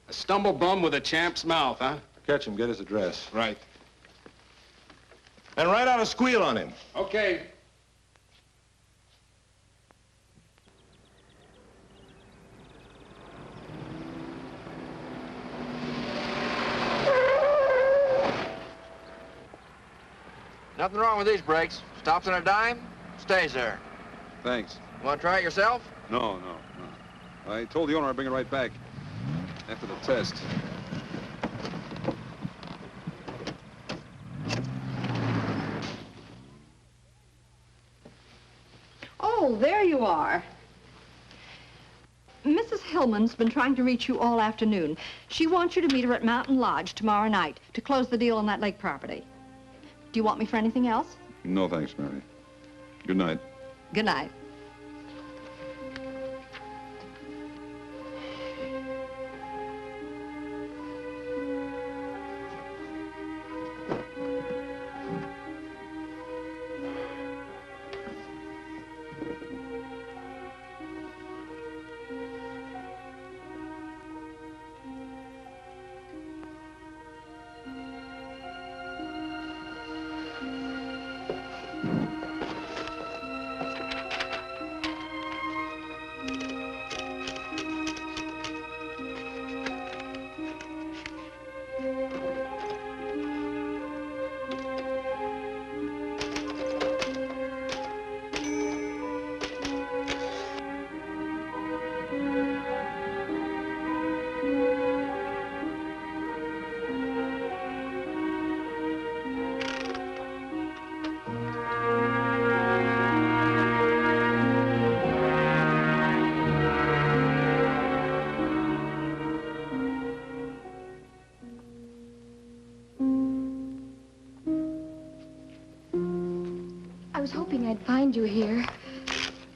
[SPEAKER 9] A stumble bum with a champ's mouth, huh?
[SPEAKER 10] Catch him, get his address.
[SPEAKER 9] Right.
[SPEAKER 10] And write out a squeal on him.
[SPEAKER 9] Okay.
[SPEAKER 11] Nothing wrong with these brakes. Stops on a dime, stays there.
[SPEAKER 3] Thanks.
[SPEAKER 11] Want to try it yourself?
[SPEAKER 3] No. I told the owner I'd bring it right back after the test.
[SPEAKER 5] Oh, there you are. Mrs. Hillman's been trying to reach you all afternoon. She wants you to meet her at Mountain Lodge tomorrow night to close the deal on that lake property. Do you want me for anything else?
[SPEAKER 3] No, thanks, Mary. Good night.
[SPEAKER 5] Good night.
[SPEAKER 8] I was hoping I'd find you here.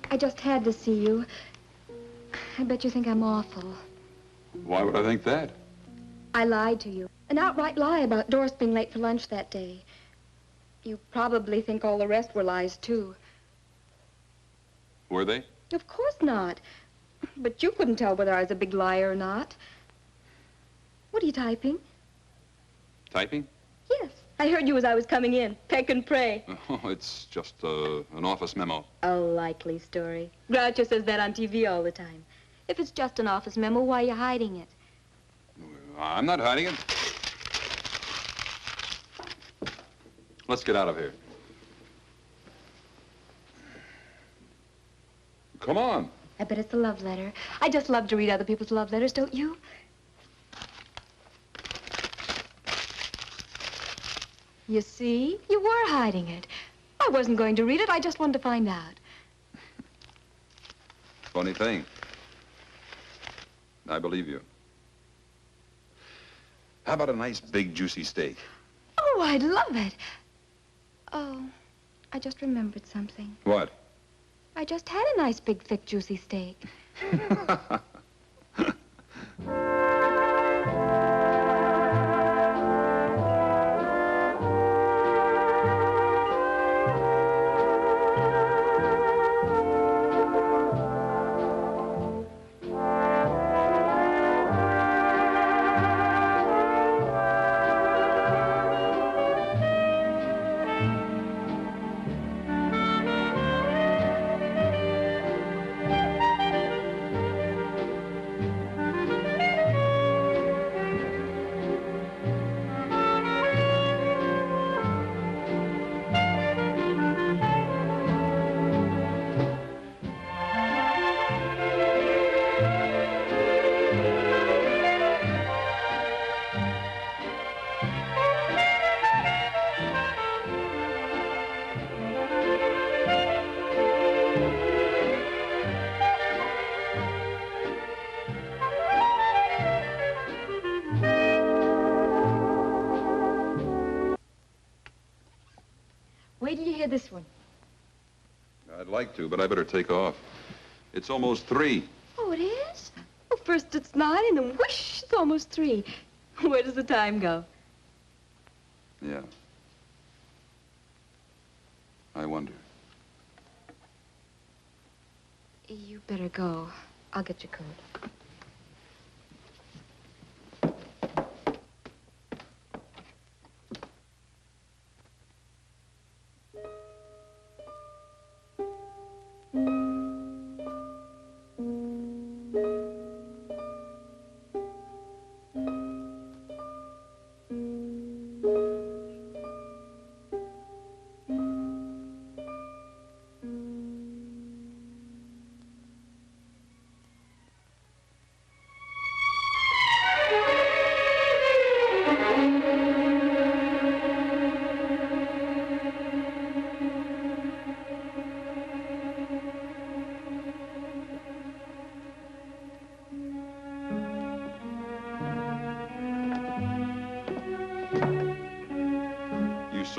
[SPEAKER 8] I just had to see you. I bet you think I'm awful.
[SPEAKER 3] Why would I think that?
[SPEAKER 8] I lied to you. An outright lie about Doris being late for lunch that day. You probably think all the rest were lies, too.
[SPEAKER 3] Were they?
[SPEAKER 8] Of course not. But you couldn't tell whether I was a big liar or not. What are you typing?
[SPEAKER 3] Typing?
[SPEAKER 8] Yes. I heard you as I was coming in. Peck and pray.
[SPEAKER 3] Oh, it's just an office memo.
[SPEAKER 8] A likely story. Groucho says that on TV all the time. If it's just an office memo, why are you hiding it?
[SPEAKER 3] I'm not hiding it. Let's get out of here. Come on.
[SPEAKER 8] I bet it's a love letter. I just love to read other people's love letters, don't you? You see? You were hiding it. I wasn't going to read it. I just wanted to find out.
[SPEAKER 3] Funny thing. I believe you. How about a nice, big, juicy steak?
[SPEAKER 8] Oh, I'd love it. Oh, I just remembered something.
[SPEAKER 3] What?
[SPEAKER 8] I just had a nice, big, thick, juicy steak. Wait till you hear this one.
[SPEAKER 3] I'd like to, but I better take off. It's almost 3.
[SPEAKER 8] Oh, it is? Well, first it's 9, and then whoosh, it's almost 3. Where does the time go?
[SPEAKER 3] Yeah. I wonder.
[SPEAKER 8] You better go. I'll get your coat.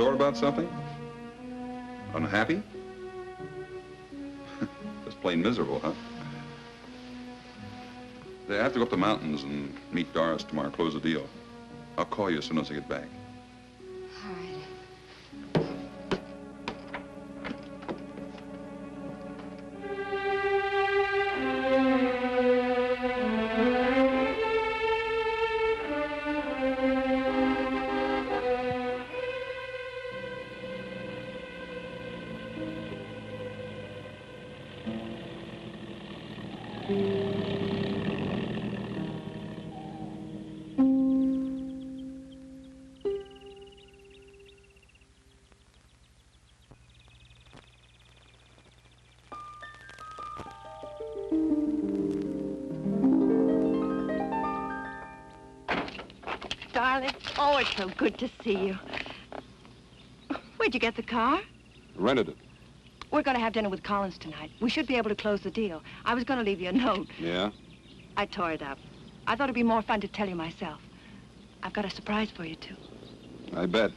[SPEAKER 3] Sore about something? Unhappy? Just plain miserable, huh? I have to go up the mountains and meet Doris tomorrow, close the deal. I'll call you as soon as I get back.
[SPEAKER 8] All right.
[SPEAKER 5] Darling, oh, it's so good to see you. Where'd you get the car?
[SPEAKER 3] Rented it.
[SPEAKER 5] We're going to have dinner with Collins tonight. We should be able to close the deal. I was going to leave you a note.
[SPEAKER 3] Yeah?
[SPEAKER 5] I tore it up. I thought it'd be more fun to tell you myself. I've got a surprise for you, too.
[SPEAKER 3] I bet.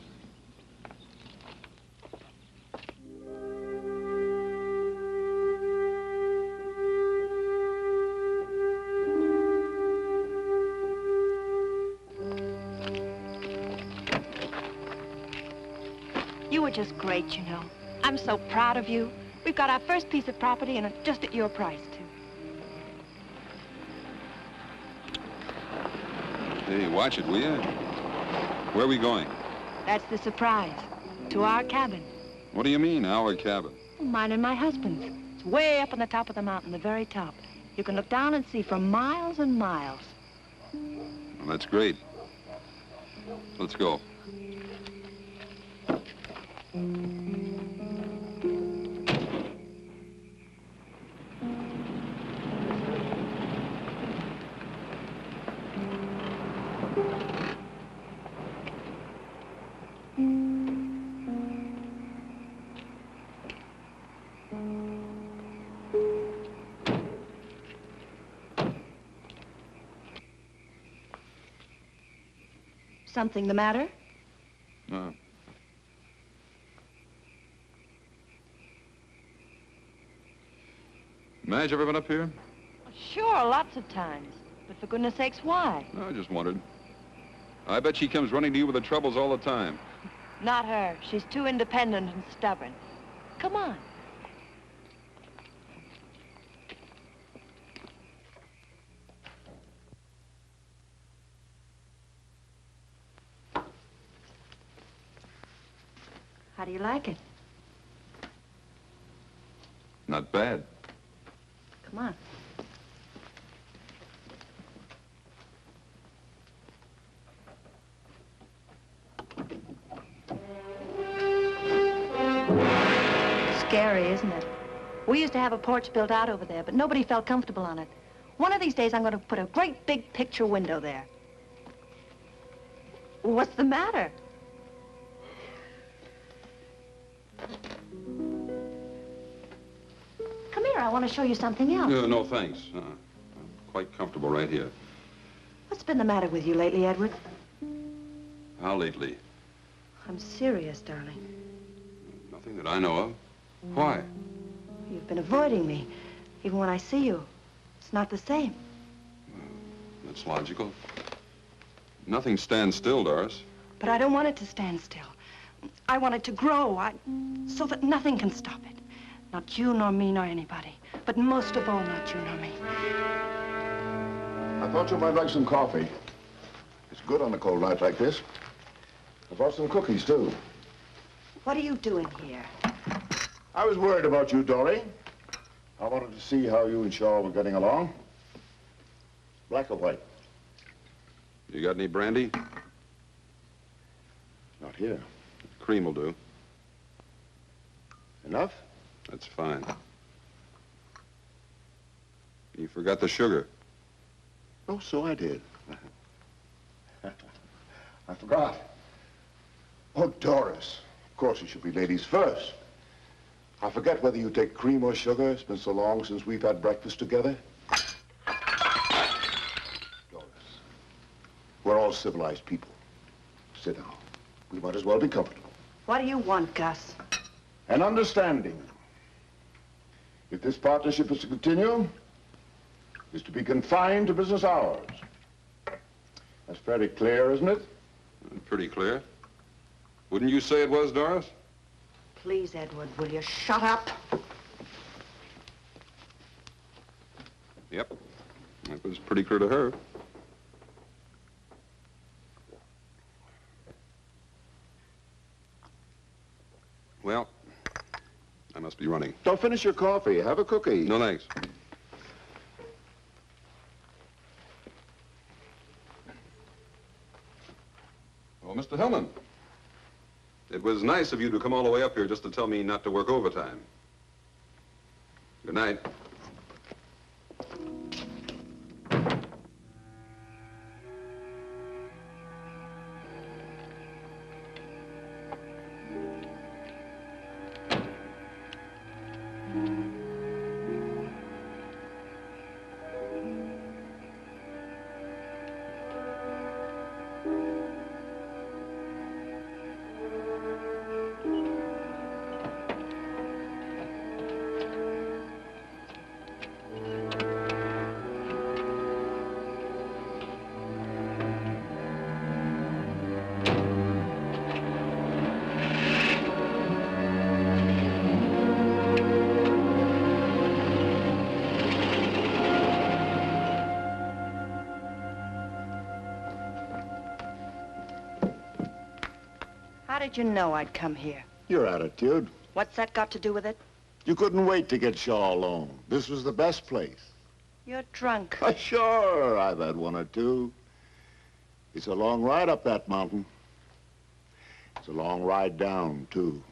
[SPEAKER 5] You were just great, you know. I'm so proud of you. We've got our first piece of property and it's just at your price, too.
[SPEAKER 3] Hey, watch it, will you? Where are we going?
[SPEAKER 5] That's the surprise. To our cabin.
[SPEAKER 3] What do you mean, our cabin?
[SPEAKER 5] Mine and my husband's. It's way up on the top of the mountain, the very top. You can look down and see for miles and miles.
[SPEAKER 3] Well, that's great. Let's go.
[SPEAKER 5] Something the matter?
[SPEAKER 3] No. Madge ever been up here?
[SPEAKER 5] Sure, lots of times. But for goodness sakes, why?
[SPEAKER 3] No, I just wondered. I bet she comes running to you with her troubles all the time.
[SPEAKER 5] Not her. She's too independent and stubborn. Come on. How do you like it?
[SPEAKER 3] Not bad.
[SPEAKER 5] Come on. Scary, isn't it? We used to have a porch built out over there, but nobody felt comfortable on it. One of these days, I'm going to put a great big picture window there. What's the matter? Come here, I want to show you something else.
[SPEAKER 3] No, thanks. I'm quite comfortable right here.
[SPEAKER 5] What's been the matter with you lately, Edward?
[SPEAKER 3] How lately?
[SPEAKER 5] I'm serious, darling.
[SPEAKER 3] Nothing that I know of. Why?
[SPEAKER 5] You've been avoiding me. Even when I see you, it's not the same.
[SPEAKER 3] That's logical. Nothing stands still, Doris.
[SPEAKER 5] But I don't want it to stand still. I want it to grow, so that nothing can stop it. Not you, nor me, nor anybody. But most of all, not you, nor me.
[SPEAKER 7] I thought you might like some coffee. It's good on a cold night like this. I brought some cookies, too.
[SPEAKER 5] What are you doing here?
[SPEAKER 7] I was worried about you, Dory. I wanted to see how you and Shaw were getting along. Black or white?
[SPEAKER 3] You got any brandy?
[SPEAKER 7] Not here.
[SPEAKER 3] Cream will do.
[SPEAKER 7] Enough?
[SPEAKER 3] That's fine. You forgot the sugar.
[SPEAKER 7] Oh, so I did. I forgot. Oh, Doris. Of course, it should be ladies first. I forget whether you take cream or sugar. It's been so long since we've had breakfast together. Doris, we're all civilized people. Sit down. We might as well be comfortable.
[SPEAKER 5] What do you want, Gus?
[SPEAKER 7] An understanding. If this partnership is to continue, is to be confined to business hours. That's fairly clear, isn't it?
[SPEAKER 3] Pretty clear. Wouldn't you say it was, Doris?
[SPEAKER 5] Please, Edward, will you shut up?
[SPEAKER 3] Yep. That was pretty clear to her. Well, I must be running.
[SPEAKER 7] Don't finish your coffee. Have a cookie.
[SPEAKER 3] No, thanks. Oh, Mr. Hillman. It was nice of you to come all the way up here just to tell me not to work overtime. Good night.
[SPEAKER 5] How did you know I'd come here?
[SPEAKER 7] Your attitude.
[SPEAKER 5] What's that got to do with it?
[SPEAKER 7] You couldn't wait to get Shaw alone. This was the best place.
[SPEAKER 5] You're drunk.
[SPEAKER 7] Sure, I've had one or two. It's a long ride up that mountain. It's a long ride down, too.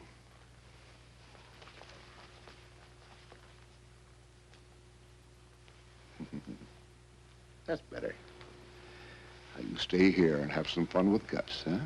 [SPEAKER 7] That's better. Now you stay here and have some fun with Gus, huh?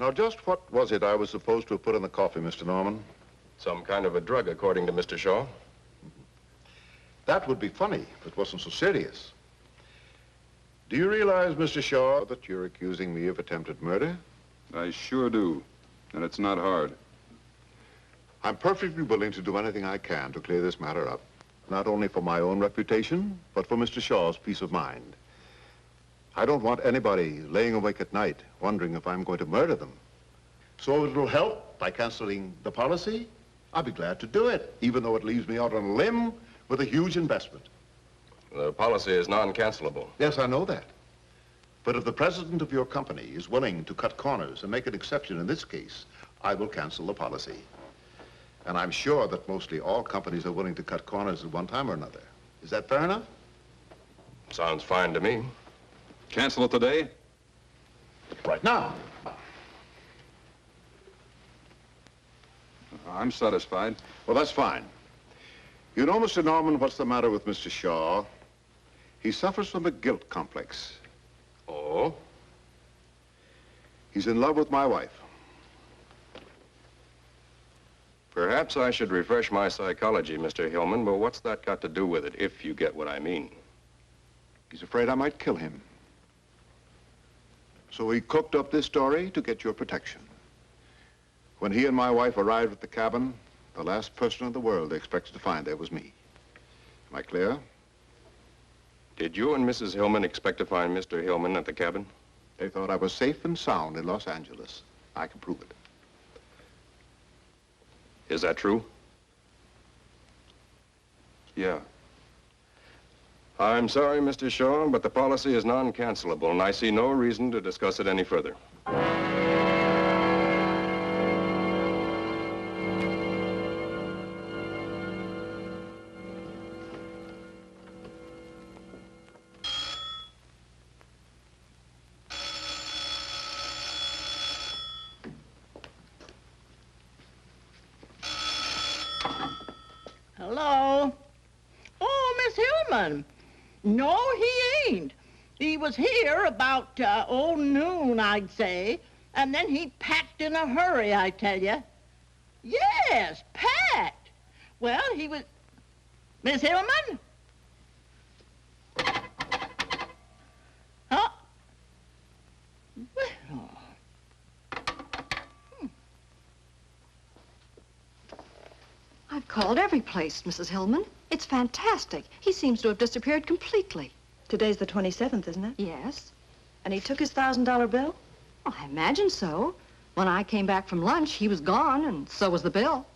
[SPEAKER 7] Now, just what was it I was supposed to have put in the coffee, Mr. Norman?
[SPEAKER 12] Some kind of a drug, according to Mr. Shaw.
[SPEAKER 7] That would be funny if it wasn't so serious. Do you realize, Mr. Shaw, that you're accusing me of attempted murder?
[SPEAKER 3] I sure do, and it's not hard.
[SPEAKER 7] I'm perfectly willing to do anything I can to clear this matter up, not only for my own reputation, but for Mr. Shaw's peace of mind. I don't want anybody laying awake at night wondering if I'm going to murder them. So if it'll help by canceling the policy, I'll be glad to do it, even though it leaves me out on a limb with a huge investment.
[SPEAKER 12] The policy is non-cancelable.
[SPEAKER 7] Yes, I know that. But if the president of your company is willing to cut corners and make an exception in this case, I will cancel the policy.
[SPEAKER 13] And I'm sure that mostly all companies are willing to cut corners at one time or another. Is that fair enough?
[SPEAKER 12] Sounds fine to me.
[SPEAKER 3] Cancel it today?
[SPEAKER 7] Right now.
[SPEAKER 3] I'm satisfied.
[SPEAKER 13] Well, that's fine. You know, Mr. Norman, what's the matter with Mr. Shaw? He suffers from a guilt complex.
[SPEAKER 12] Oh?
[SPEAKER 13] He's in love with my wife.
[SPEAKER 12] Perhaps I should refresh my psychology, Mr. Hillman, but what's that got to do with it, if you get what I mean?
[SPEAKER 13] He's afraid I might kill him. So he cooked up this story to get your protection. When he and my wife arrived at the cabin, the last person in the world they expected to find there was me. Am I clear?
[SPEAKER 12] Did you and Mrs. Hillman expect to find Mr. Hillman at the cabin?
[SPEAKER 13] They thought I was safe and sound in Los Angeles. I can prove it.
[SPEAKER 12] Is that true?
[SPEAKER 3] Yeah.
[SPEAKER 12] I'm sorry, Mr. Shaw, but the policy is non-cancelable, and I see no reason to discuss it any further.
[SPEAKER 1] Hello? Oh, Miss Hillman. No, he ain't. He was here about, noon, I'd say. And then he packed in a hurry, I tell you. Yes, packed. Well, he was... Miss Hillman? Huh? Well...
[SPEAKER 14] I've called every place, Mrs. Hillman. It's fantastic. He seems to have disappeared completely.
[SPEAKER 5] Today's the 27th, isn't it?
[SPEAKER 14] Yes.
[SPEAKER 5] And he took his $1,000 bill?
[SPEAKER 14] Well, I imagine so. When I came back from lunch, he was gone, and so was the bill.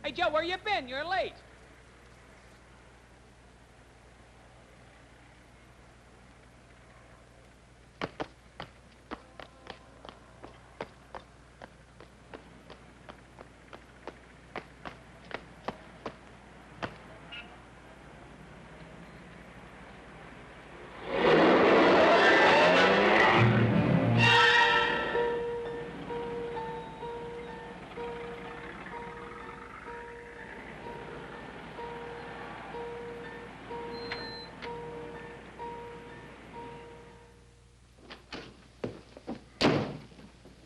[SPEAKER 15] Hey, Joe, where you been? You're late.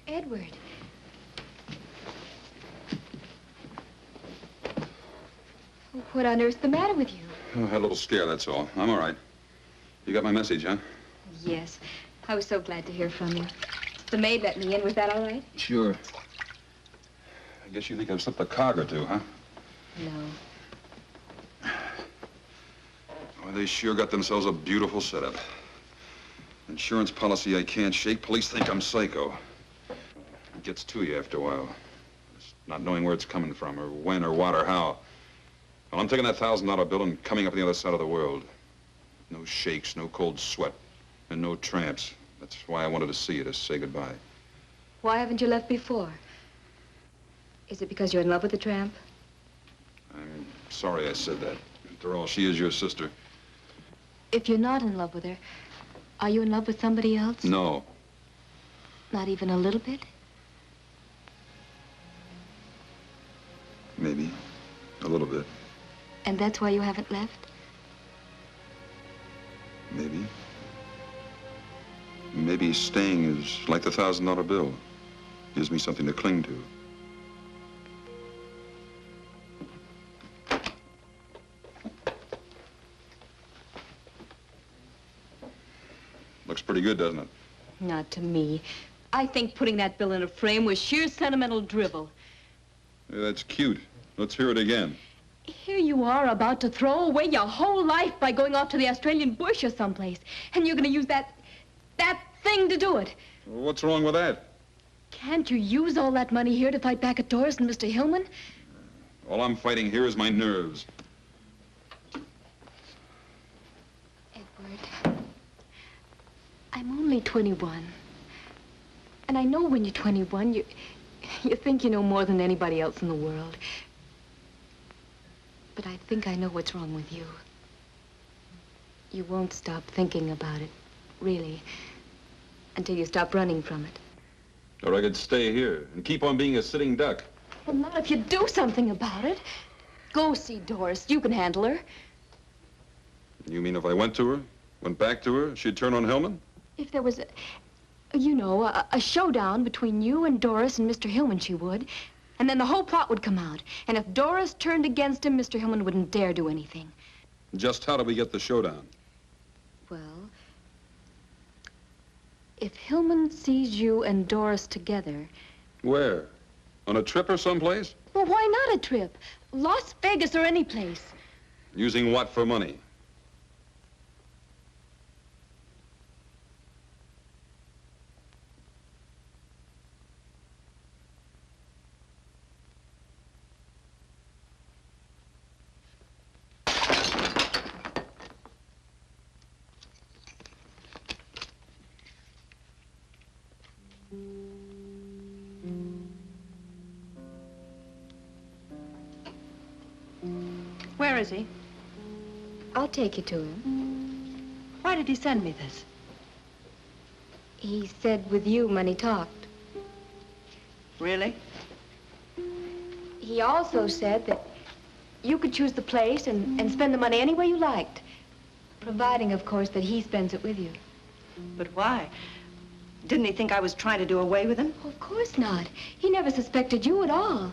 [SPEAKER 8] Edward. What on earth's the matter with you?
[SPEAKER 3] Oh, I had a little scare, that's all. I'm all right. You got my message, huh?
[SPEAKER 8] Yes. I was so glad to hear from you. The maid let me in. Was that all right?
[SPEAKER 3] Sure. I guess you think I've slipped a cog or two, huh?
[SPEAKER 8] No.
[SPEAKER 3] They sure got themselves a beautiful setup. Insurance policy I can't shake. Police think I'm psycho. It gets to you after a while. Just not knowing where it's coming from, or when, or what, or how. Well, I'm taking that $1,000 bill and coming up on the other side of the world. No shakes, no cold sweat, and no tramps. That's why I wanted to see you, to say goodbye.
[SPEAKER 8] Why haven't you left before? Is it because you're in love with the tramp?
[SPEAKER 3] I'm sorry I said that. After all, she is your sister.
[SPEAKER 8] If you're not in love with her, are you in love with somebody else?
[SPEAKER 3] No.
[SPEAKER 8] Not even a little bit?
[SPEAKER 3] Maybe. A little bit.
[SPEAKER 8] And that's why you haven't left?
[SPEAKER 3] Maybe. Maybe staying is like the $1,000 bill. Gives me something to cling to. Looks pretty good, doesn't it?
[SPEAKER 8] Not to me. I think putting that bill in a frame was sheer sentimental drivel.
[SPEAKER 3] Yeah, that's cute. Let's hear it again.
[SPEAKER 8] Here you are about to throw away your whole life by going off to the Australian bush or someplace. And you're going to use that thing to do it.
[SPEAKER 3] What's wrong with that?
[SPEAKER 8] Can't you use all that money here to fight back at Doris and Mr. Hillman?
[SPEAKER 3] All I'm fighting here is my nerves.
[SPEAKER 8] Edward, I'm only 21. And I know when you're 21, you think you know more than anybody else in the world. But I think I know what's wrong with you. You won't stop thinking about it, really, until you stop running from it.
[SPEAKER 3] Or I could stay here and keep on being a sitting duck.
[SPEAKER 8] Well, not if you do something about it. Go see Doris. You can handle her.
[SPEAKER 3] You mean if I went to her, went back to her, she'd turn on Hillman?
[SPEAKER 8] If there was a showdown between you and Doris and Mr. Hillman, she would. And then the whole plot would come out. And if Doris turned against him, Mr. Hillman wouldn't dare do anything.
[SPEAKER 3] Just how do we get the showdown?
[SPEAKER 8] Well, if Hillman sees you and Doris together...
[SPEAKER 3] Where? On a trip or someplace?
[SPEAKER 8] Well, why not a trip? Las Vegas or any place.
[SPEAKER 3] Using what for money?
[SPEAKER 5] Where is he?
[SPEAKER 8] I'll take you to him.
[SPEAKER 5] Why did he send me this?
[SPEAKER 8] He said with you when he talked.
[SPEAKER 5] Really?
[SPEAKER 8] He also said that you could choose the place and spend the money any way you liked. Providing, of course, that he spends it with you.
[SPEAKER 5] But why? Didn't he think I was trying to do away with him?
[SPEAKER 8] Oh, of course not. He never suspected you at all.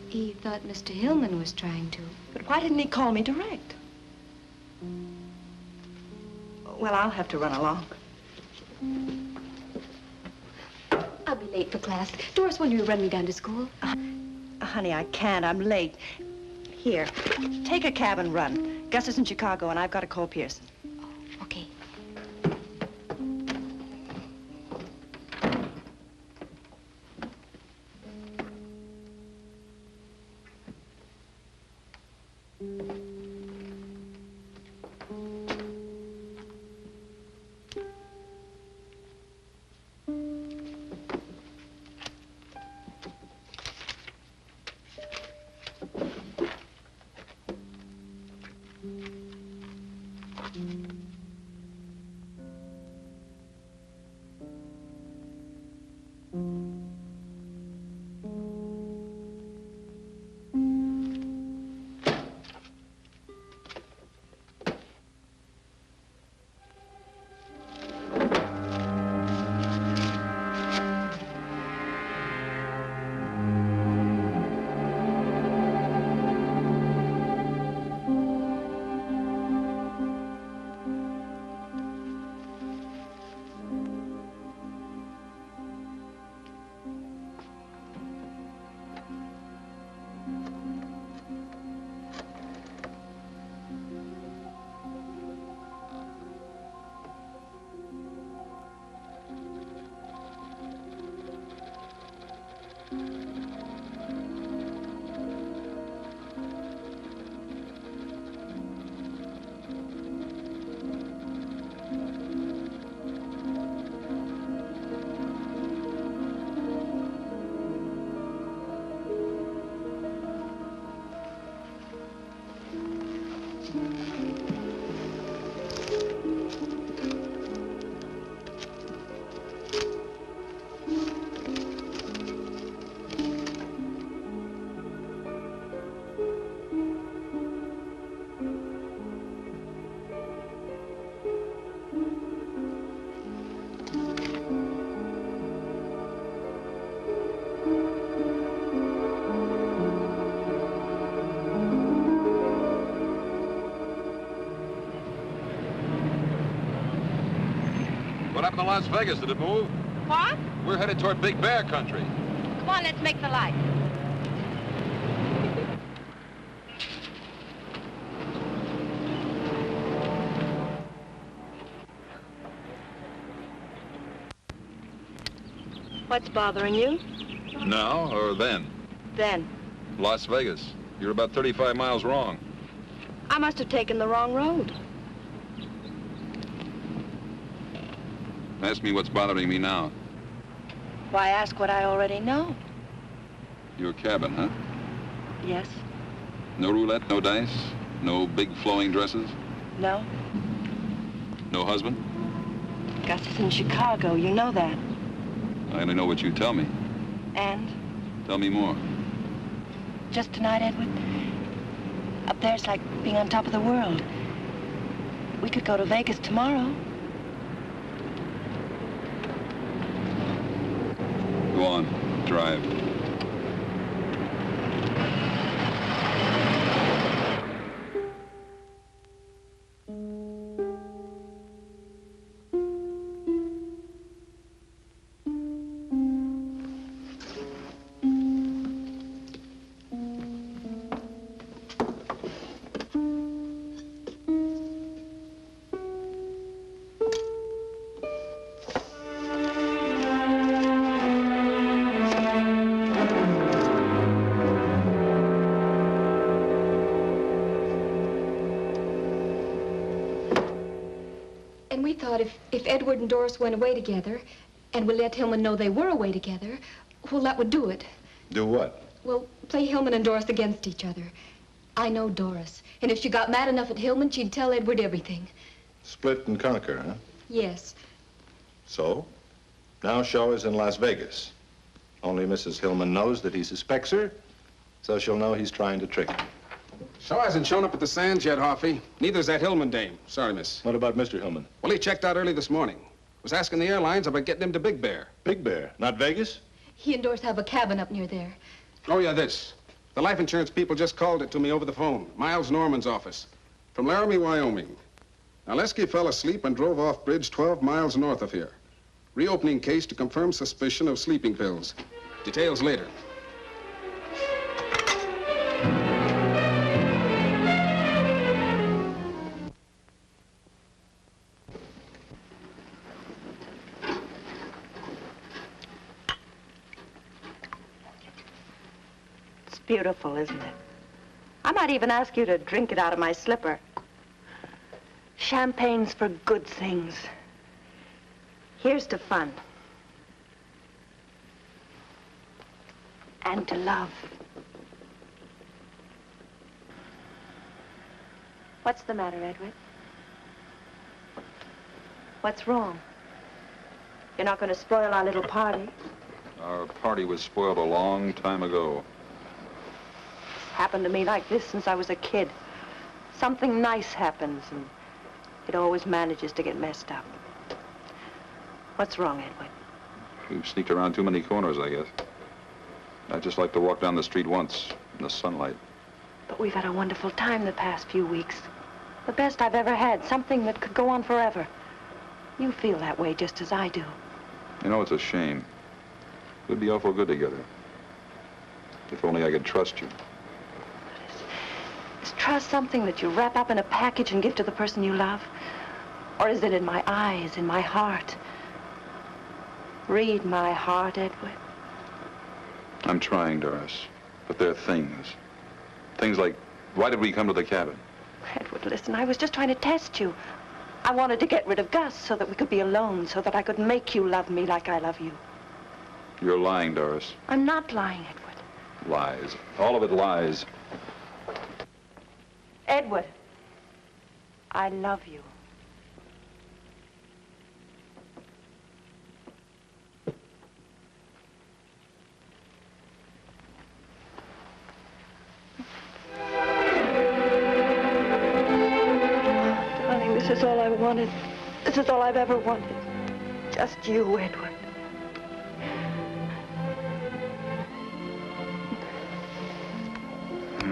[SPEAKER 8] He thought Mr. Hillman was trying to.
[SPEAKER 5] But why didn't he call me direct? Well, I'll have to run along.
[SPEAKER 8] I'll be late for class. Doris, will you run me down to school?
[SPEAKER 5] Honey, I can't. I'm late. Here, take a cab and run. Gus is in Chicago, and I've got to call Pearson.
[SPEAKER 8] Okay.
[SPEAKER 3] happened to Las Vegas? Did it move?
[SPEAKER 5] What?
[SPEAKER 3] We're headed toward Big Bear country.
[SPEAKER 5] Come on, let's make the light. What's bothering you?
[SPEAKER 3] Now or then?
[SPEAKER 5] Then.
[SPEAKER 3] Las Vegas. You're about 35 miles wrong.
[SPEAKER 5] I must have taken the wrong road.
[SPEAKER 3] Ask me what's bothering me now.
[SPEAKER 5] Why ask what I already know?
[SPEAKER 3] Your cabin, huh?
[SPEAKER 5] Yes.
[SPEAKER 3] No roulette, no dice? No big flowing dresses?
[SPEAKER 5] No.
[SPEAKER 3] No husband?
[SPEAKER 5] Gus is in Chicago, you know that.
[SPEAKER 3] I only know what you tell me.
[SPEAKER 5] And?
[SPEAKER 3] Tell me more.
[SPEAKER 5] Just tonight, Edward. Up there's like being on top of the world. We could go to Vegas tomorrow.
[SPEAKER 3] Go on, drive.
[SPEAKER 8] And we thought if Edward and Doris went away together, and we let Hillman know they were away together, well, that would do it.
[SPEAKER 10] Do what?
[SPEAKER 8] Well, play Hillman and Doris against each other. I know Doris, and if she got mad enough at Hillman, she'd tell Edward everything.
[SPEAKER 10] Split and conquer, huh?
[SPEAKER 8] Yes.
[SPEAKER 10] So? Now Shaw is in Las Vegas. Only Mrs. Hillman knows that he suspects her, so she'll know he's trying to trick her.
[SPEAKER 9] Shaw hasn't shown up at the Sands yet, Hoffy. Neither's that Hillman dame. Sorry, miss.
[SPEAKER 10] What about Mr. Hillman?
[SPEAKER 9] Well, he checked out early this morning. Was asking the airlines about getting him to Big Bear.
[SPEAKER 10] Big Bear? Not Vegas?
[SPEAKER 8] He and Doris have a cabin up near there.
[SPEAKER 9] Oh, yeah, this. The life insurance people just called it to me over the phone. Miles Norman's office. From Laramie, Wyoming. Now, Lesky fell asleep and drove off bridge 12 miles north of here. Reopening case to confirm suspicion of sleeping pills. Details later.
[SPEAKER 5] Beautiful, isn't it? I might even ask you to drink it out of my slipper. Champagne's for good things. Here's to fun. And to love. What's the matter, Edward? What's wrong? You're not going to spoil our little party?
[SPEAKER 3] Our party was spoiled a long time ago.
[SPEAKER 5] Happened to me like this since I was a kid. Something nice happens, and it always manages to get messed up. What's wrong, Edward?
[SPEAKER 3] We've sneaked around too many corners, I guess. I'd just like to walk down the street once in the sunlight.
[SPEAKER 5] But we've had a wonderful time the past few weeks. The best I've ever had, something that could go on forever. You feel that way just as I do.
[SPEAKER 3] You know, it's a shame. We'd be awful good together. If only I could trust you.
[SPEAKER 5] Is trust something that you wrap up in a package and give to the person you love? Or is it in my eyes, in my heart? Read my heart, Edward.
[SPEAKER 3] I'm trying, Doris. But there are things. Things like, why did we come to the cabin?
[SPEAKER 5] Edward, listen, I was just trying to test you. I wanted to get rid of Gus so that we could be alone, so that I could make you love me like I love you.
[SPEAKER 3] You're lying, Doris.
[SPEAKER 5] I'm not lying, Edward.
[SPEAKER 3] Lies. All of it lies.
[SPEAKER 5] Edward, I love you. Darling, this is all I wanted. This is all I've ever wanted. Just you, Edward.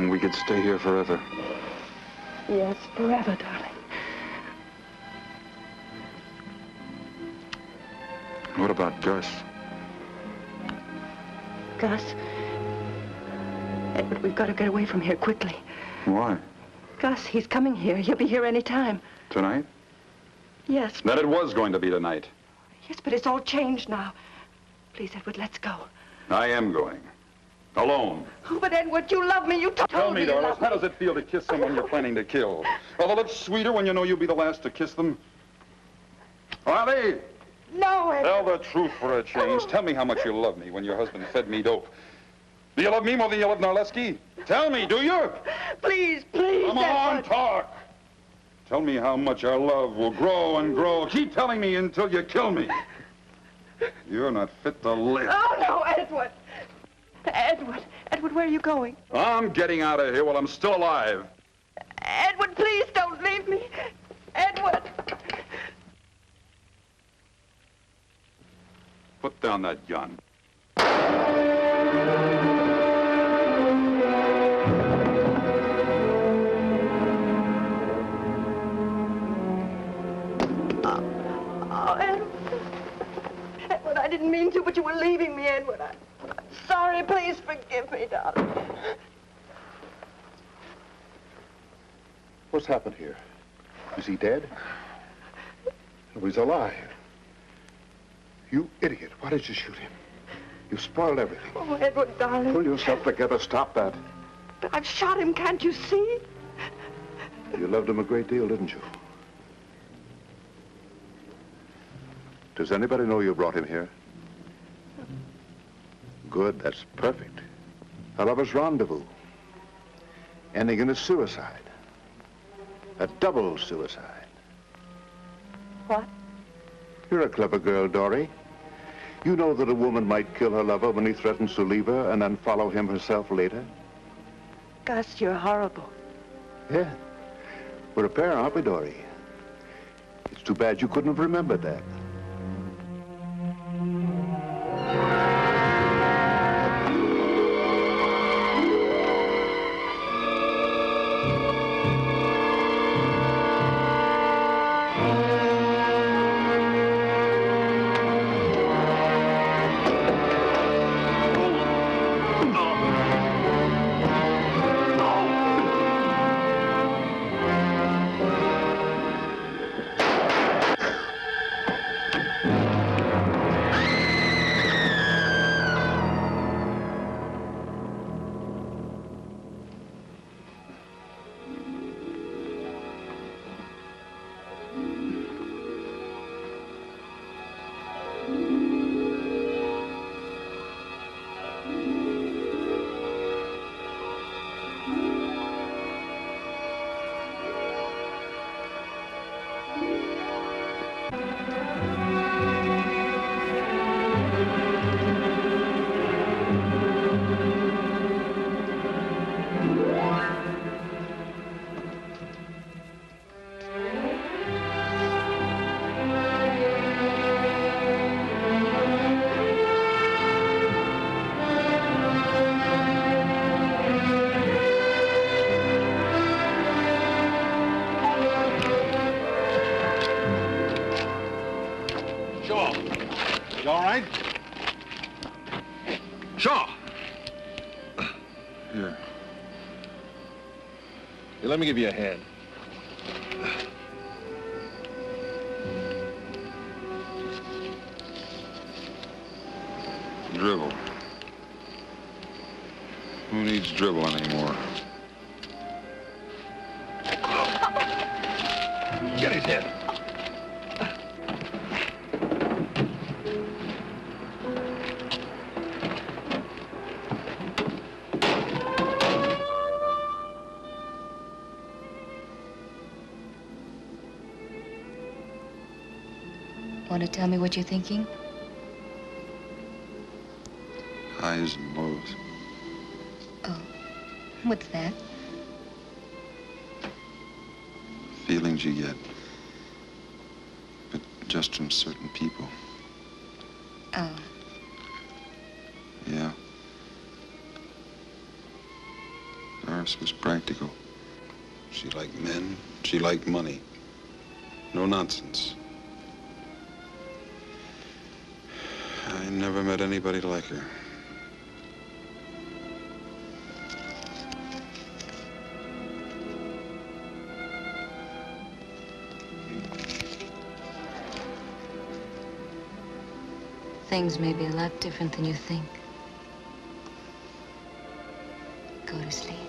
[SPEAKER 3] We could stay here forever.
[SPEAKER 5] Yes, forever, darling.
[SPEAKER 7] What about Gus?
[SPEAKER 5] Gus. Edward, we've got to get away from here quickly.
[SPEAKER 7] Why?
[SPEAKER 5] Gus, he's coming here. He'll be here any time.
[SPEAKER 7] Tonight?
[SPEAKER 5] Yes.
[SPEAKER 3] Then it was going to be tonight.
[SPEAKER 5] Yes, but it's all changed now. Please, Edward, let's go.
[SPEAKER 3] I am going. Alone.
[SPEAKER 5] Oh, but Edward, you love me. You told
[SPEAKER 3] Tell me,
[SPEAKER 5] you
[SPEAKER 3] darling,
[SPEAKER 5] love
[SPEAKER 3] how does it feel to kiss someone you're planning to kill? Are the lips sweeter when you know you'll be the last to kiss them? Are they?
[SPEAKER 5] No, Edward.
[SPEAKER 3] Tell the truth for a change. Tell me how much you love me when your husband fed me dope. Do you love me more than you love Narleski? Tell me, do you?
[SPEAKER 5] Please, please,
[SPEAKER 3] Come on,
[SPEAKER 5] Edward.
[SPEAKER 3] talk. Tell me how much our love will grow and grow. Keep telling me until you kill me. You're not fit to live.
[SPEAKER 5] Oh, no, Edward. Edward, where are you going?
[SPEAKER 3] I'm getting out of here while I'm still alive.
[SPEAKER 5] Edward, please don't leave me. Edward.
[SPEAKER 3] Put down that gun.
[SPEAKER 5] Oh, Edward. Edward, I didn't mean to, but you were leaving me, Edward. I'm sorry. Please forgive me, darling.
[SPEAKER 13] What's happened here? Is he dead? No, he's alive. You idiot. Why did you shoot him? You spoiled everything.
[SPEAKER 5] Oh, Edward, darling.
[SPEAKER 13] Pull yourself together. Stop that.
[SPEAKER 5] But I've shot him, can't you see?
[SPEAKER 13] You loved him a great deal, didn't you? Does anybody know you brought him here? Good, that's perfect. A lover's rendezvous. Ending in a suicide. A double suicide.
[SPEAKER 5] What?
[SPEAKER 13] You're a clever girl, Dory. You know that a woman might kill her lover when he threatens to leave her and then follow him herself later?
[SPEAKER 5] Gus, you're horrible.
[SPEAKER 13] Yeah. We're a pair, aren't we, Dory? It's too bad you couldn't have remembered that.
[SPEAKER 10] Let me give you a hand.
[SPEAKER 3] Dribble. Who needs dribble anymore?
[SPEAKER 10] Get his head.
[SPEAKER 8] Want to tell me what you're thinking?
[SPEAKER 3] Highs and lows.
[SPEAKER 8] Oh, what's that?
[SPEAKER 3] Feelings you get. But just from certain people.
[SPEAKER 8] Oh.
[SPEAKER 3] Yeah. Doris was practical. She liked men. She liked money. No nonsense. I never met anybody like her.
[SPEAKER 16] Things may be a lot different than you think. Go to sleep.